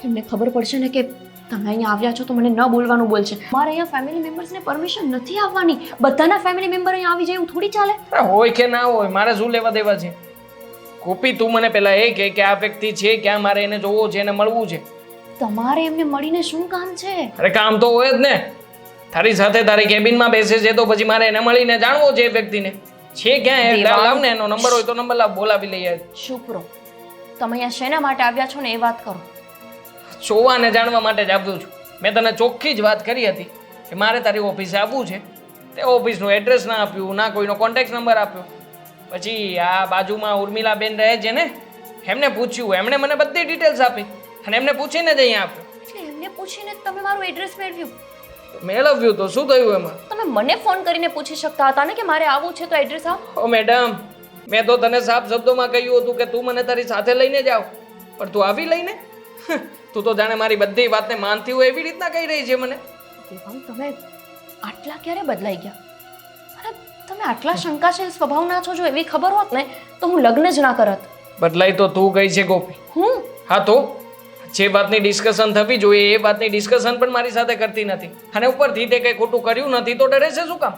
એમને ખબર પડશે ને કે તમે અહીંયા આવ્યા છો તો મને ન બોલવાનું બોલશે. મારે અહીંયા ફેમિલી મેમ્બર્સને પરમિશન નથી આવવાની. બધાના ફેમિલી મેમ્બર અહીંયા આવી જાય એવું થોડી ચાલે. અરે હોય કે ના હોય મારે શું લેવા દેવા છે? ગોપી તું મને પહેલા એ કહે કે આ વ્યક્તિ છે ક્યાં, મારે એને જોવો છે, એને મળવું છે. તમારે એમને મળીને શું કામ છે? અરે કામ તો હોય જ ને. તારી સાથે તારી કેબિનમાં બેસે છે તો પછી મારે એને મળીને જાણવો છે એ વ્યક્તિને છે ક્યાં. દેવાંગ. લાવ ને એનો નંબર હોય તો નંબર લાવ, બોલાવી લઈએ. શુક્રો, તમે અહીંયા શેના માટે આવ્યા છો ને એ વાત કરો. જોવા અને જાણવા માટે જ આવ્યો છું. મેં તને ચોખ્ખી જ વાત કરી હતી કે મારે તારી ઓફિસે આવવું છે. તે ઓફિસનું એડ્રેસ ના આપ્યું, ના કોઈનો કોન્ટેક્ટ નંબર આપ્યો. પછી આ બાજુમાં ઉર્મિલાબેન રહે છે ને, એમને પૂછ્યું, એમણે મને બધી ડિટેલ્સ આપી અને એમને પૂછીને જ અહીંયા આપ્યો. એટલે એમને પૂછીને જ તમે મારું એડ્રેસ મેળવ્યું? મેળવ્યું તો શું થયું એમાં? તમે મને ફોન કરીને પૂછી શકતા હતા ને કે મારે આવવું છે તો એડ્રેસ આપ. ઓ મેડમ, મેં તો તને સાફ શબ્દોમાં કહ્યું હતું કે તું મને તારી સાથે લઈને જાવ, પણ તું આવી લઈને તું તો જાણે મારી બધી વાતને માનતી હોય એવી રીતના કહી રહી છે મને. દેવાંગ, તમે આટલા ક્યારે બદલાઈ ગયા? અને તમે આટલા શંકાશીલ સ્વભાવના છો. જો એવી ખબર હોત ને તો હું લગ્ન જ ના કરત. બદલાઈ તો તું ગઈ છે ગોપી. હું હા તો જે વાતની ડિસ્કશન થવી જોઈએ એ વાતની ડિસ્કશન પણ મારી સાથે કરતી નથી, અને ઉપરથી તે કંઈ ખોટું કર્યું નથી તો ડરે છે શું કામ?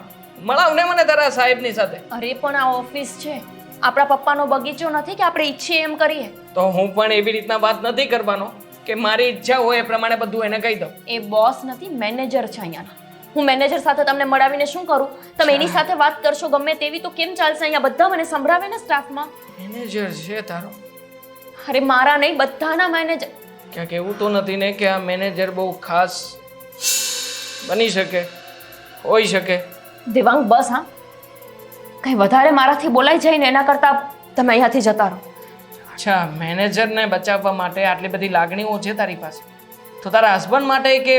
મળાવ ને મને તારા સાહેબની સાથે. અરે પણ આ ઓફિસ છે, આપણા પપ્પાનો બગીચો નથી કે આપણે ઈચ્છીએ એમ કરીએ. તો હું પણ એવી રીતના વાત નથી કરવાનો કે મારી ઈચ્છા હોય એ પ્રમાણે બધું એને કહી દઉં. એ બોસ નથી, મેનેજર છે અહીંયાના. હું મેનેજર સાથે તમને મળાવીને શું કરું? તમે એની સાથે વાત કરશો ગમે તેવી તો કેમ ચાલશે? અહીંયા બધા મને સંભળાવે ને સ્ટાફમાં. મેનેજર છે તારો? અરે મારા નહીં, બધાના મેનેજર. ક્યાંક એવું તો નથી ને કે આ મેનેજર બહુ ખાસ બની શકે, હોઈ શકે? દેવાંગ બસ હા, કંઈ વધારે મારાથી બોલાઈ જાય ને એના કરતાં તમે અહીંયાથી જતા રહો. અચ્છા, મેનેજરને બચાવવા માટે આટલી બધી લાગણીઓ છે તારી પાસે, તો તારા હસબન્ડ માટે કે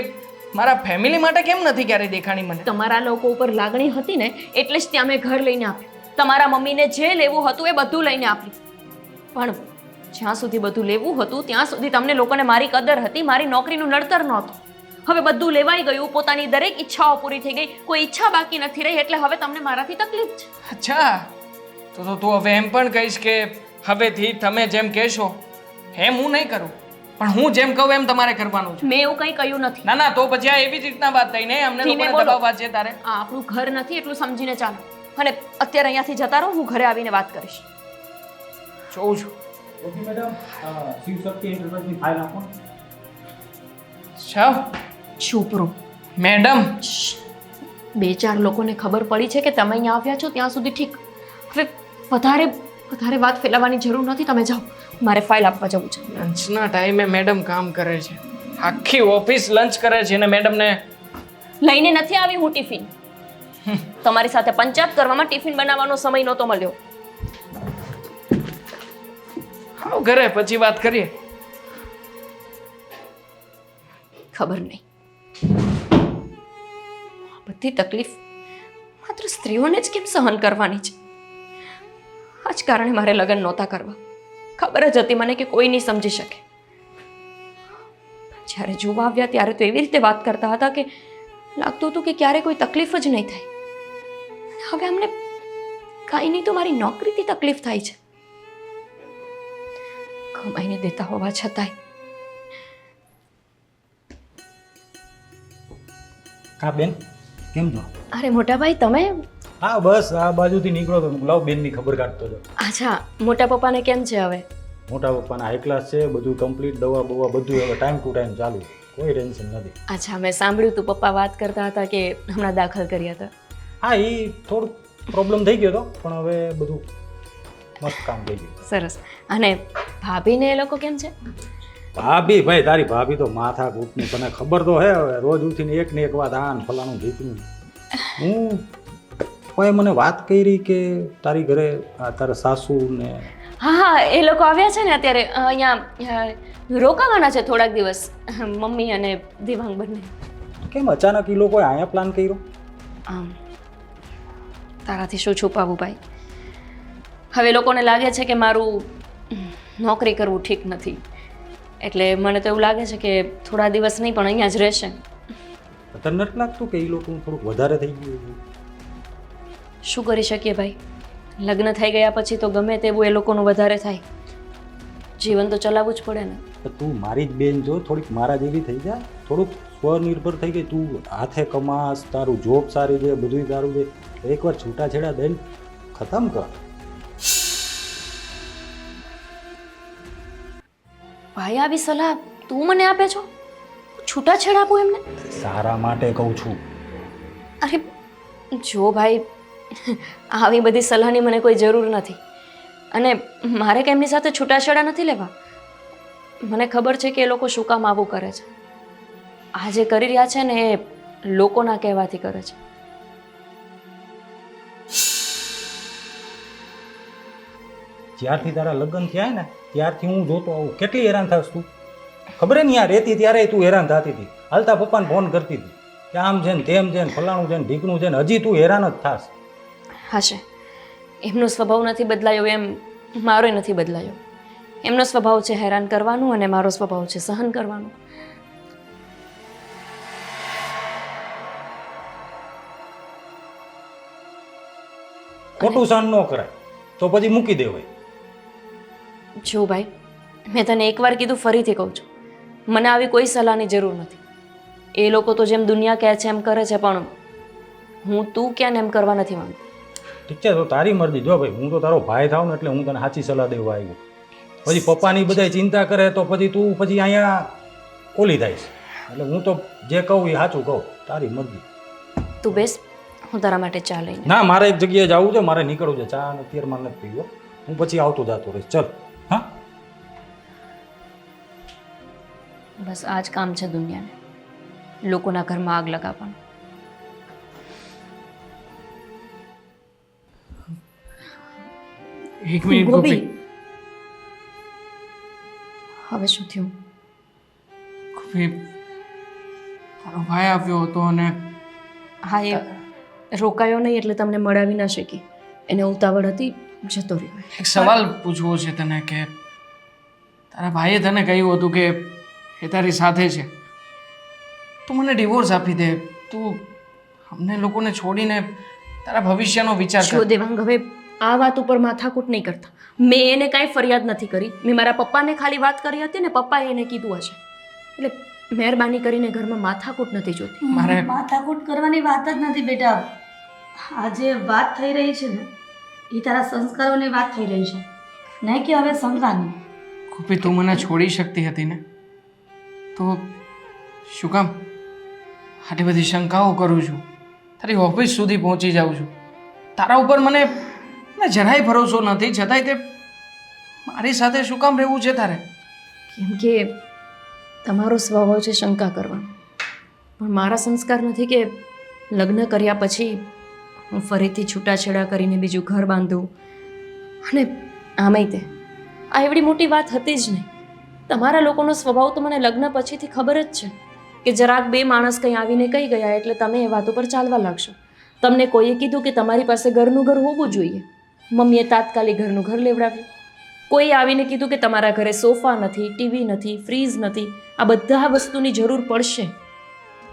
મારા ફેમિલી માટે કેમ નથી ક્યારેય દેખાણી મને? તમારા લોકો ઉપર લાગણી હતી ને એટલે જ ત્યાં મેં ઘર લઈને આપ્યું. તમારા મમ્મીને જે લેવું હતું એ બધું લઈને આપ્યું. પણ જ્યાં સુધી બધું લેવું હતું ત્યાં સુધી તમને લોકોને મારી કદર હતી, મારી નોકરીનું નડતર નહોતું. હવે બધું લેવાઈ ગયું, પોતાની દરેક ઈચ્છાઓ પૂરી થઈ ગઈ, કોઈ ઈચ્છા બાકી નથી રહી, એટલે હવે તમને મારાથી તકલીફ છે. અચ્છા, તો તું હવે એમ પણ કહીશ કે હવેથી તમે જેમ કહેશો એમ હું નહીં કરું, પણ હું જેમ કહું એમ તમારે કરવાનું છે? મેં એવું કંઈ કહ્યું નથી. ના ના, તો પછી આ એવી જ રીતના વાત થઈ ને, અમને ધીમે લોકોને બોલો. દબાવવા છે તારે? આ આપણું ઘર નથી એટલું સમજીને ચાલો. અને અત્યારે અહીંયાથી જતા રહો, હું ઘરે આવીને વાત કરીશ. જોઉં છું. ઓકે મેડમ, શિવ શક્તિ એન્ટરપ્રાઇઝની ફાઇલ આપો. ચાલ ચૂપ રહો. મેડમ. બે ચાર લોકોને ખબર પડી છે કે તમે અહીંયા આવ્યા છો ત્યાં સુધી ઠીક. હવે વધારે વાત ફેલાવવાની જરૂર નથી. તમે જાઓ, મારે ફાઇલ આપવા જવું છે. લંચના ટાઈમે મેડમ કામ કરે છે, આખી ઓફિસ લંચ કરે છે ને મેડમને લઈને નથી આવી હું ટિફિન. તમારી સાથે પંચાયત કરવામાં ટિફિન બનાવવાનો સમય નહોતો મળ્યો. આવ ઘરે પછી વાત કરીએ. ખબર નહીં, આ બધી તકલીફ માત્ર સ્ત્રીઓને જ કેમ સહન કરવાની છે? આ જ કારણે મારે લગ્ન નહોતા કરવા. ખબર જ હતી મને કે કોઈ નહીં સમજી શકે. જ્યારે જોવા આવ્યા ત્યારે તો એવી રીતે વાત કરતા હતા કે લાગતું હતું કે ક્યારે કોઈ તકલીફ જ નહીં થાય. હવે અમને કાંઈ નહીં તો મારી નોકરીથી તકલીફ થાય છે. કમાઈને દેતા હોવા છતાંય. હા બેન, કેમ છો? અરે મોટા ભાઈ તમે? હા બસ આ બાજુથી નીકળો તો લાવ બેનની ખબર કાઢતો હતો. અચ્છા, મોટા પપ્પાને કેમ છે હવે? મોટા પપ્પાના હાઈ ક્લાસ છે, બધું કમ્પ્લીટ, દવા બવા બધું હવે ટાઈમ ટુ ટાઈમ ચાલુ, કોઈ ટેન્શન નથી. અચ્છા, મેં સાંભળ્યું તું પપ્પા વાત કરતા હતા કે હમણાં દાખલ કર્યા હતા. હા એ થોડુંક પ્રોબ્લેમ થઈ ગયો હતો પણ હવે બધું મસ્ત કામ થઈ ગયું. સરસ. અને ભાભીને એ લોકો કેમ છે? ભાભી ભાઈ તારી ભાભી તો માથા કૂટની, તને ખબર તો હે હવે, રોજ ઉઠીને એક ને એક વાત આન ફલાણું ઢીકનું. હું કોઈ મને વાત કરી કે તારી ઘરે તારા સાસુ ને? હા હા, એ લોકો આવ્યા છે ને અત્યારે અહીંયા રોકાવાના છે થોડાક દિવસ, મમ્મી અને દેવાંગ બંને. કેમ અચાનક એ લોકોએ અહીંયા પ્લાન કર્યો? આમ તારાથી શું છુપાવું ભાઈ? હવે લોકોને લાગે છે કે મારું નોકરી કરવું ઠીક નથી, એટલે મને તો એવું લાગે છે કે થોડા દિવસ નહીં પણ અહીંયા જ રહેશે. તને નથી લાગતું કે એ લોકોનું થોડુંક વધારે થઈ ગયું છે? શું કરી શકીએ ભાઈ, લગ્ન થઈ ગયા પછી તો ગમે તેવું એ લોકોનું વધારે થાય. જીવન તો ચલાવવું જ પડે ને. તો તું મારી જ બેન જો, થોડીક મારા જેવી થઈ જા, થોડુંક સ્વનિર્ભર થઈ ગઈ. તું હાથે કમાસ, તારું જોબ સારી છે, બધું તારું છે. એકવાર છૂટાછેડા દઈને ખતમ કર. ભાઈ આવી સલાહ તું મને આપે છો? છૂટાછેડા આપું એમને? સારા માટે કહું છું. અરે જો ભાઈ, આવી બધી સલાહની મને કોઈ જરૂર નથી. અને મારે કે એમની સાથે છૂટાછેડા નથી લેવા. મને ખબર છે કે એ લોકો શું કામ આવું કરે છે. આ જે કરી રહ્યા છે ને એ લોકોના કહેવાથી કરે છે. જ્યારથી તારા લગ્ન થયા ને ત્યારથી હું જોતો આવું, કેટલી હેરાન થાસ તું. ખબર ને યાર, રહેતી ત્યારે તું હેરાન થતી હતી. હાલતા પપ્પાને ફોન કરતી હતી કે આમ છે ને તેમ છે ને ફલાણું છે ને ઢીકણું છે ને, હજી તું હેરાન જ થાસ. હશે, એમનો સ્વભાવ નથી બદલાયો એમ મારોય નથી બદલાયો. એમનો સ્વભાવ છે હેરાન કરવાનું અને મારો સ્વભાવ છે સહન કરવાનું. ખોટું સહન ન કરાય તો પછી મૂકી દેવાય. જો ભાઈ, મેં તને એકવાર કીધું, ફરીથી કહું છું, મને આવી કોઈ સલાહની જરૂર નથી. એ લોકો તો જેમ દુનિયા કહે છે એમ કરે છે, પણ હું તું ક્યાં ને એમ કરવા નથી માંગતી. ઠીક છે, તો તારી મરજી. જો ભાઈ, હું તો તારો ભાઈ થાવ ને એટલે હું તને સાચી સલાહ દેવા આવ્યો. પછી પપ્પાની બધા ચિંતા કરે તો પછી તું પછી અહીંયા ઓલી થાય છે. એટલે હું તો જે કહું એ સાચું કહું. તારી મરજી. તું બેસ, હું તારા માટે ચા લઈને. ના, મારે એક જગ્યાએ જવું છે, મારે નીકળવું છે. ચા અત્યારમાં નથી પીવો, હું પછી આવતો જતો રહીશ. ચલ. હા, બસ આ જ કામ છે દુનિયાને, લોકોના ઘરમાં આગ લગાવવાનું. એક મિનિટ ગોપી. હવે શું થયું? ગોપી, તારો ભાઈ આવ્યો હતો અને હા, એ રોકાયો નહીં એટલે તમને મળાવી ન શકી. એને ઉતાવળ હતી, જતો રહ્યો. એક સવાલ પૂછવો છે તને કે તારા ભાઈએ તને કહ્યું હતું કે એ તારી સાથે છે. તું મને ડિવોર્સ આપી દે, તું અમને લોકોને છોડીને તારા ભવિષ્યનો વિચાર જો કર. દેવાંગ, હવે આ વાત ઉપર માથાકૂટ નહીં કરતા. મેં એને કાંઈ ફરિયાદ નથી કરી. મેં મારા પપ્પાને ખાલી વાત કરી હતી ને પપ્પાએ એને કીધું હશે. એટલે મહેરબાની કરીને ઘરમાં માથાકૂટ નથી જોતી. મારે માથાકૂટ કરવાની વાત જ નથી બેટા. આ જે વાત થઈ રહી છે ને એ તારા સંસ્કારોની વાત થઈ રહી છે, નહીં કે હવે શંકાની. ગોપી, તું મને છોડી શકતી હતી ને, તો શું કામ આટલી બધી શંકાઓ કરું છું? તારી ઓફિસ સુધી પહોંચી જાઉં છું. તારા ઉપર મને જરાય ભરોસો નથી, છતાંય તે મારી સાથે શું કામ રહેવું છે તારે? કેમ કે તમારો સ્વભાવ છે શંકા કરવાનો, પણ મારા સંસ્કાર નથી કે લગ્ન કર્યા પછી હું ફરીથી છૂટાછેડા કરીને બીજું ઘર બાંધું. અને આમેય તે આ એવડી મોટી વાત હતી જ નહીં. તમારા લોકોનો સ્વભાવ તો મને લગ્ન પછીથી ખબર જ છે કે જરાક બે માણસ કંઈ આવીને કહી ગયા એટલે તમે એ વાત ઉપર ચાલવા લાગશો. તમને કોઈએ કીધું કે તમારી પાસે ઘરનું ઘર હોવું જોઈએ, મમ્મીએ તાત્કાલિક ઘરનું ઘર લેવડાવ્યું. કોઈ આવીને કીધું કે તમારા ઘરે સોફા નથી, ટીવી નથી, ફ્રીજ નથી, આ બધા વસ્તુની જરૂર પડશે,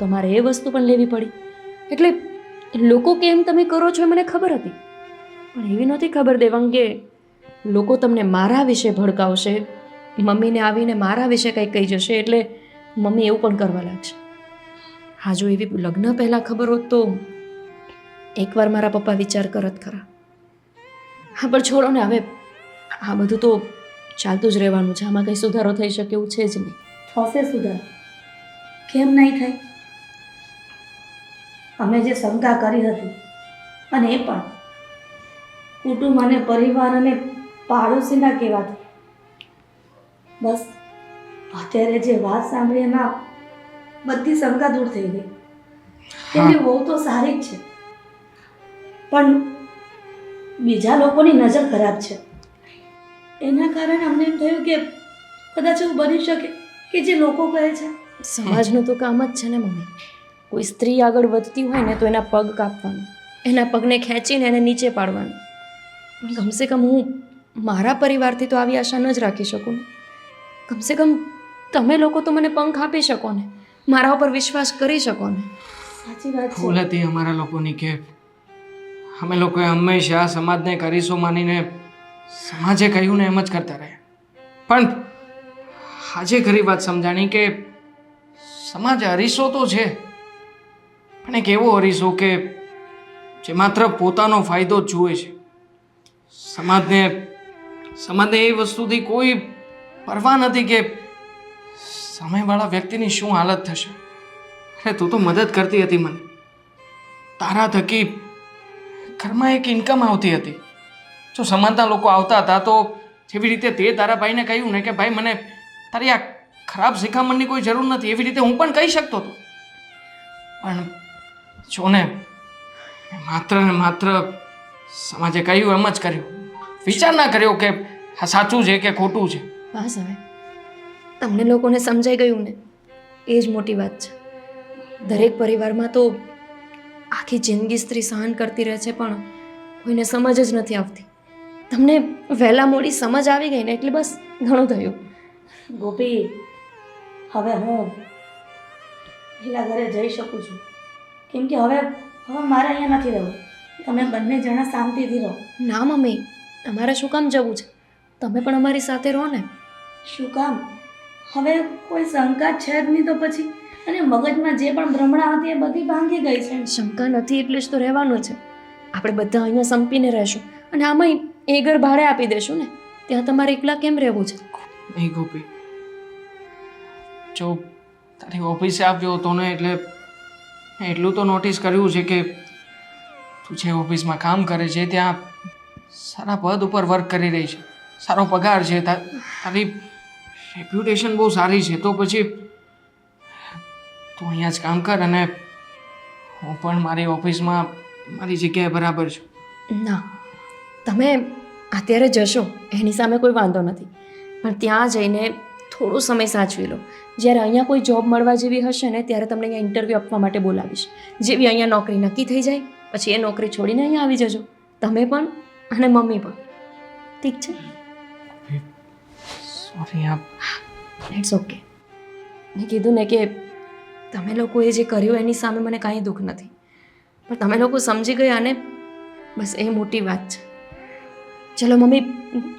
તમારે એ વસ્તુ પણ લેવી પડી. એટલે લોકો કેમ તમે કરો છો એ મને ખબર હતી, પણ એવી નહોતી ખબર દેવાંગ કે લોકો તમને મારા વિશે ભડકાવશે, મમ્મીને આવીને મારા વિશે કંઈક કહી જશે એટલે મમ્મી એવું પણ કરવા લાગશે. હા, જો એવી લગ્ન પહેલાં ખબર હોત તો એકવાર મારા પપ્પા વિચાર કરત ખરા. હા, પણ છોડો ને, હવે આ બધું તો ચાલતું જ રહેવાનું છે. આમાં કંઈ સુધારો થઈ શકે એવું છે જ નહીં. થશે સુધાર, કેમ નહીં થાય? અમે જે શંકા કરી હતી અને એ પણ કુટુંબ અને પરિવાર અને પાડોશીના કહેવાથી, બસ અત્યારે જે વાત સાંભળી એમાં બધી શંકા દૂર થઈ ગઈ. એમની બહુ તો સારી જ છે, પણ બીજા લોકોની નજર ખરાબ છે. એના કારણે અમને એમ થયું કે કદાચ એવું બની શકે કે જે લોકો કહે છે. સમાજનું તો કામ જ છે ને મમ્મી. કોઈ સ્ત્રી આગળ વધતી હોય ને તો એના પગ કાપવાનું, એના પગને ખેંચીને એને નીચે પાડવાનું. કમસે કમ હું મારા પરિવારથી તો આવી આશા ન જ રાખી શકું ને. કમસે કમ તમે લોકો તો મને પંખ આપી શકો ને, મારા ઉપર વિશ્વાસ કરી શકો ને. સાચી વાત ભૂલ છે. હતી અમારા લોકોની કે અમે લોકોએ હંમેશા સમાજને કરીશું માનીને સમાજે કહ્યું ને એમ જ કરતા રહ્યા. પણ આજે ખરી વાત સમજાણી કે સમાજ અરીસો તો છે, પણ એક એવો અરીસો કે જે માત્ર પોતાનો ફાયદો જ જુએ છે. સમાજને એ વસ્તુથી કોઈ પરવા નથી કે સામેવાળા વ્યક્તિની શું હાલત થશે. અરે તું તો મદદ કરતી હતી મને, તારા થકી ઘરમાં એક ઇન્કમ આવતી હતી. જો સમાજના લોકો આવતા હતા તો જેવી રીતે તે તારા ભાઈને કહ્યું ને કે ભાઈ મને તારી આ ખરાબ શિખામણની કોઈ જરૂર નથી, એવી રીતે હું પણ કહી શકતો હતો. પણ જો ને માત્ર ને માત્ર સમાજે કહ્યું એમ જ કર્યું, વિચાર ના કર્યો કે આ સાચું છે કે ખોટું છે. બસ હવે તમને લોકોને સમજાઈ ગયું ને, એ જ મોટી વાત છે. દરેક પરિવારમાં તો આખી જિંદગી સ્ત્રી સહન કરતી રહે છે, પણ કોઈને સમજ જ નથી આવતી. તમને વહેલા મોડી સમજ આવી ગઈ ને એટલે બસ ઘણું થયું. ગોપી, હવે હું પેલા ઘરે જઈ શકું છું, કેમ કે હવે મારે અહીંયા નથી રહેવું. તમે બંને જણા શાંતિથી રહો. ના મમ્મી, તમારે શું કામ જવું છે? તમે પણ અમારી સાથે રહો ને. શું કામ? હવે કોઈ શંકા છે જ નહીં તો પછી? અને મગજમાં જે પણ ભ્રમણા હતી એ બધી ભાંગી ગઈ છે. શંકા નથી એટલે જ તો રહેવાનું છે. આપણે બધા અહીંયા સંપીને રહેશું અને આમાં એ ઘર ભાડે આપી દેશું ને. ત્યાં તમારે એકલા કેમ રહેવું છે? નહીં ગોપી, જો તારી ઓફિસે આવ્યો હતો ને એટલે મેં એટલું તો નોટિસ કર્યું છે કે તું જે ઓફિસમાં કામ કરે છે ત્યાં સારા પદ ઉપર વર્ક કરી રહી છે, સારો પગાર છે, તારી રેપ્યુટેશન બહુ સારી છે. તો પછી તું અહીંયા જ કામ કર અને હું પણ મારી ઓફિસમાં મારી જગ્યાએ બરાબર છું. ના, તમે અત્યારે જશો એની સામે કોઈ વાંધો નથી, પણ ત્યાં જઈને થોડો સમય સાચવી લો. જ્યારે અહીંયા કોઈ જોબ મળવા જેવી હશે ને ત્યારે તમને અહીંયા ઇન્ટરવ્યૂ આપવા માટે બોલાવીશ. જેવી અહીંયા નોકરી નક્કી થઈ જાય પછી એ નોકરી છોડીને અહીંયા આવી જજો, તમે પણ અને મમ્મી પણ. ઠીક છે? સોરી. It's okay. મેં કીધું ને કે તમે લોકોએ જે કર્યું એની સામે મને કાંઈ દુઃખ નથી, પણ તમે લોકો સમજી ગયા ને બસ એ મોટી વાત છે. ચલો મમ્મી,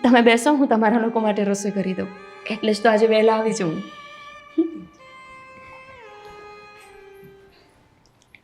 તમે બેસો, હું તમારા લોકો માટે રસોઈ કરી દઉં. એટલે જ તો આજે વહેલા આવી છું હું.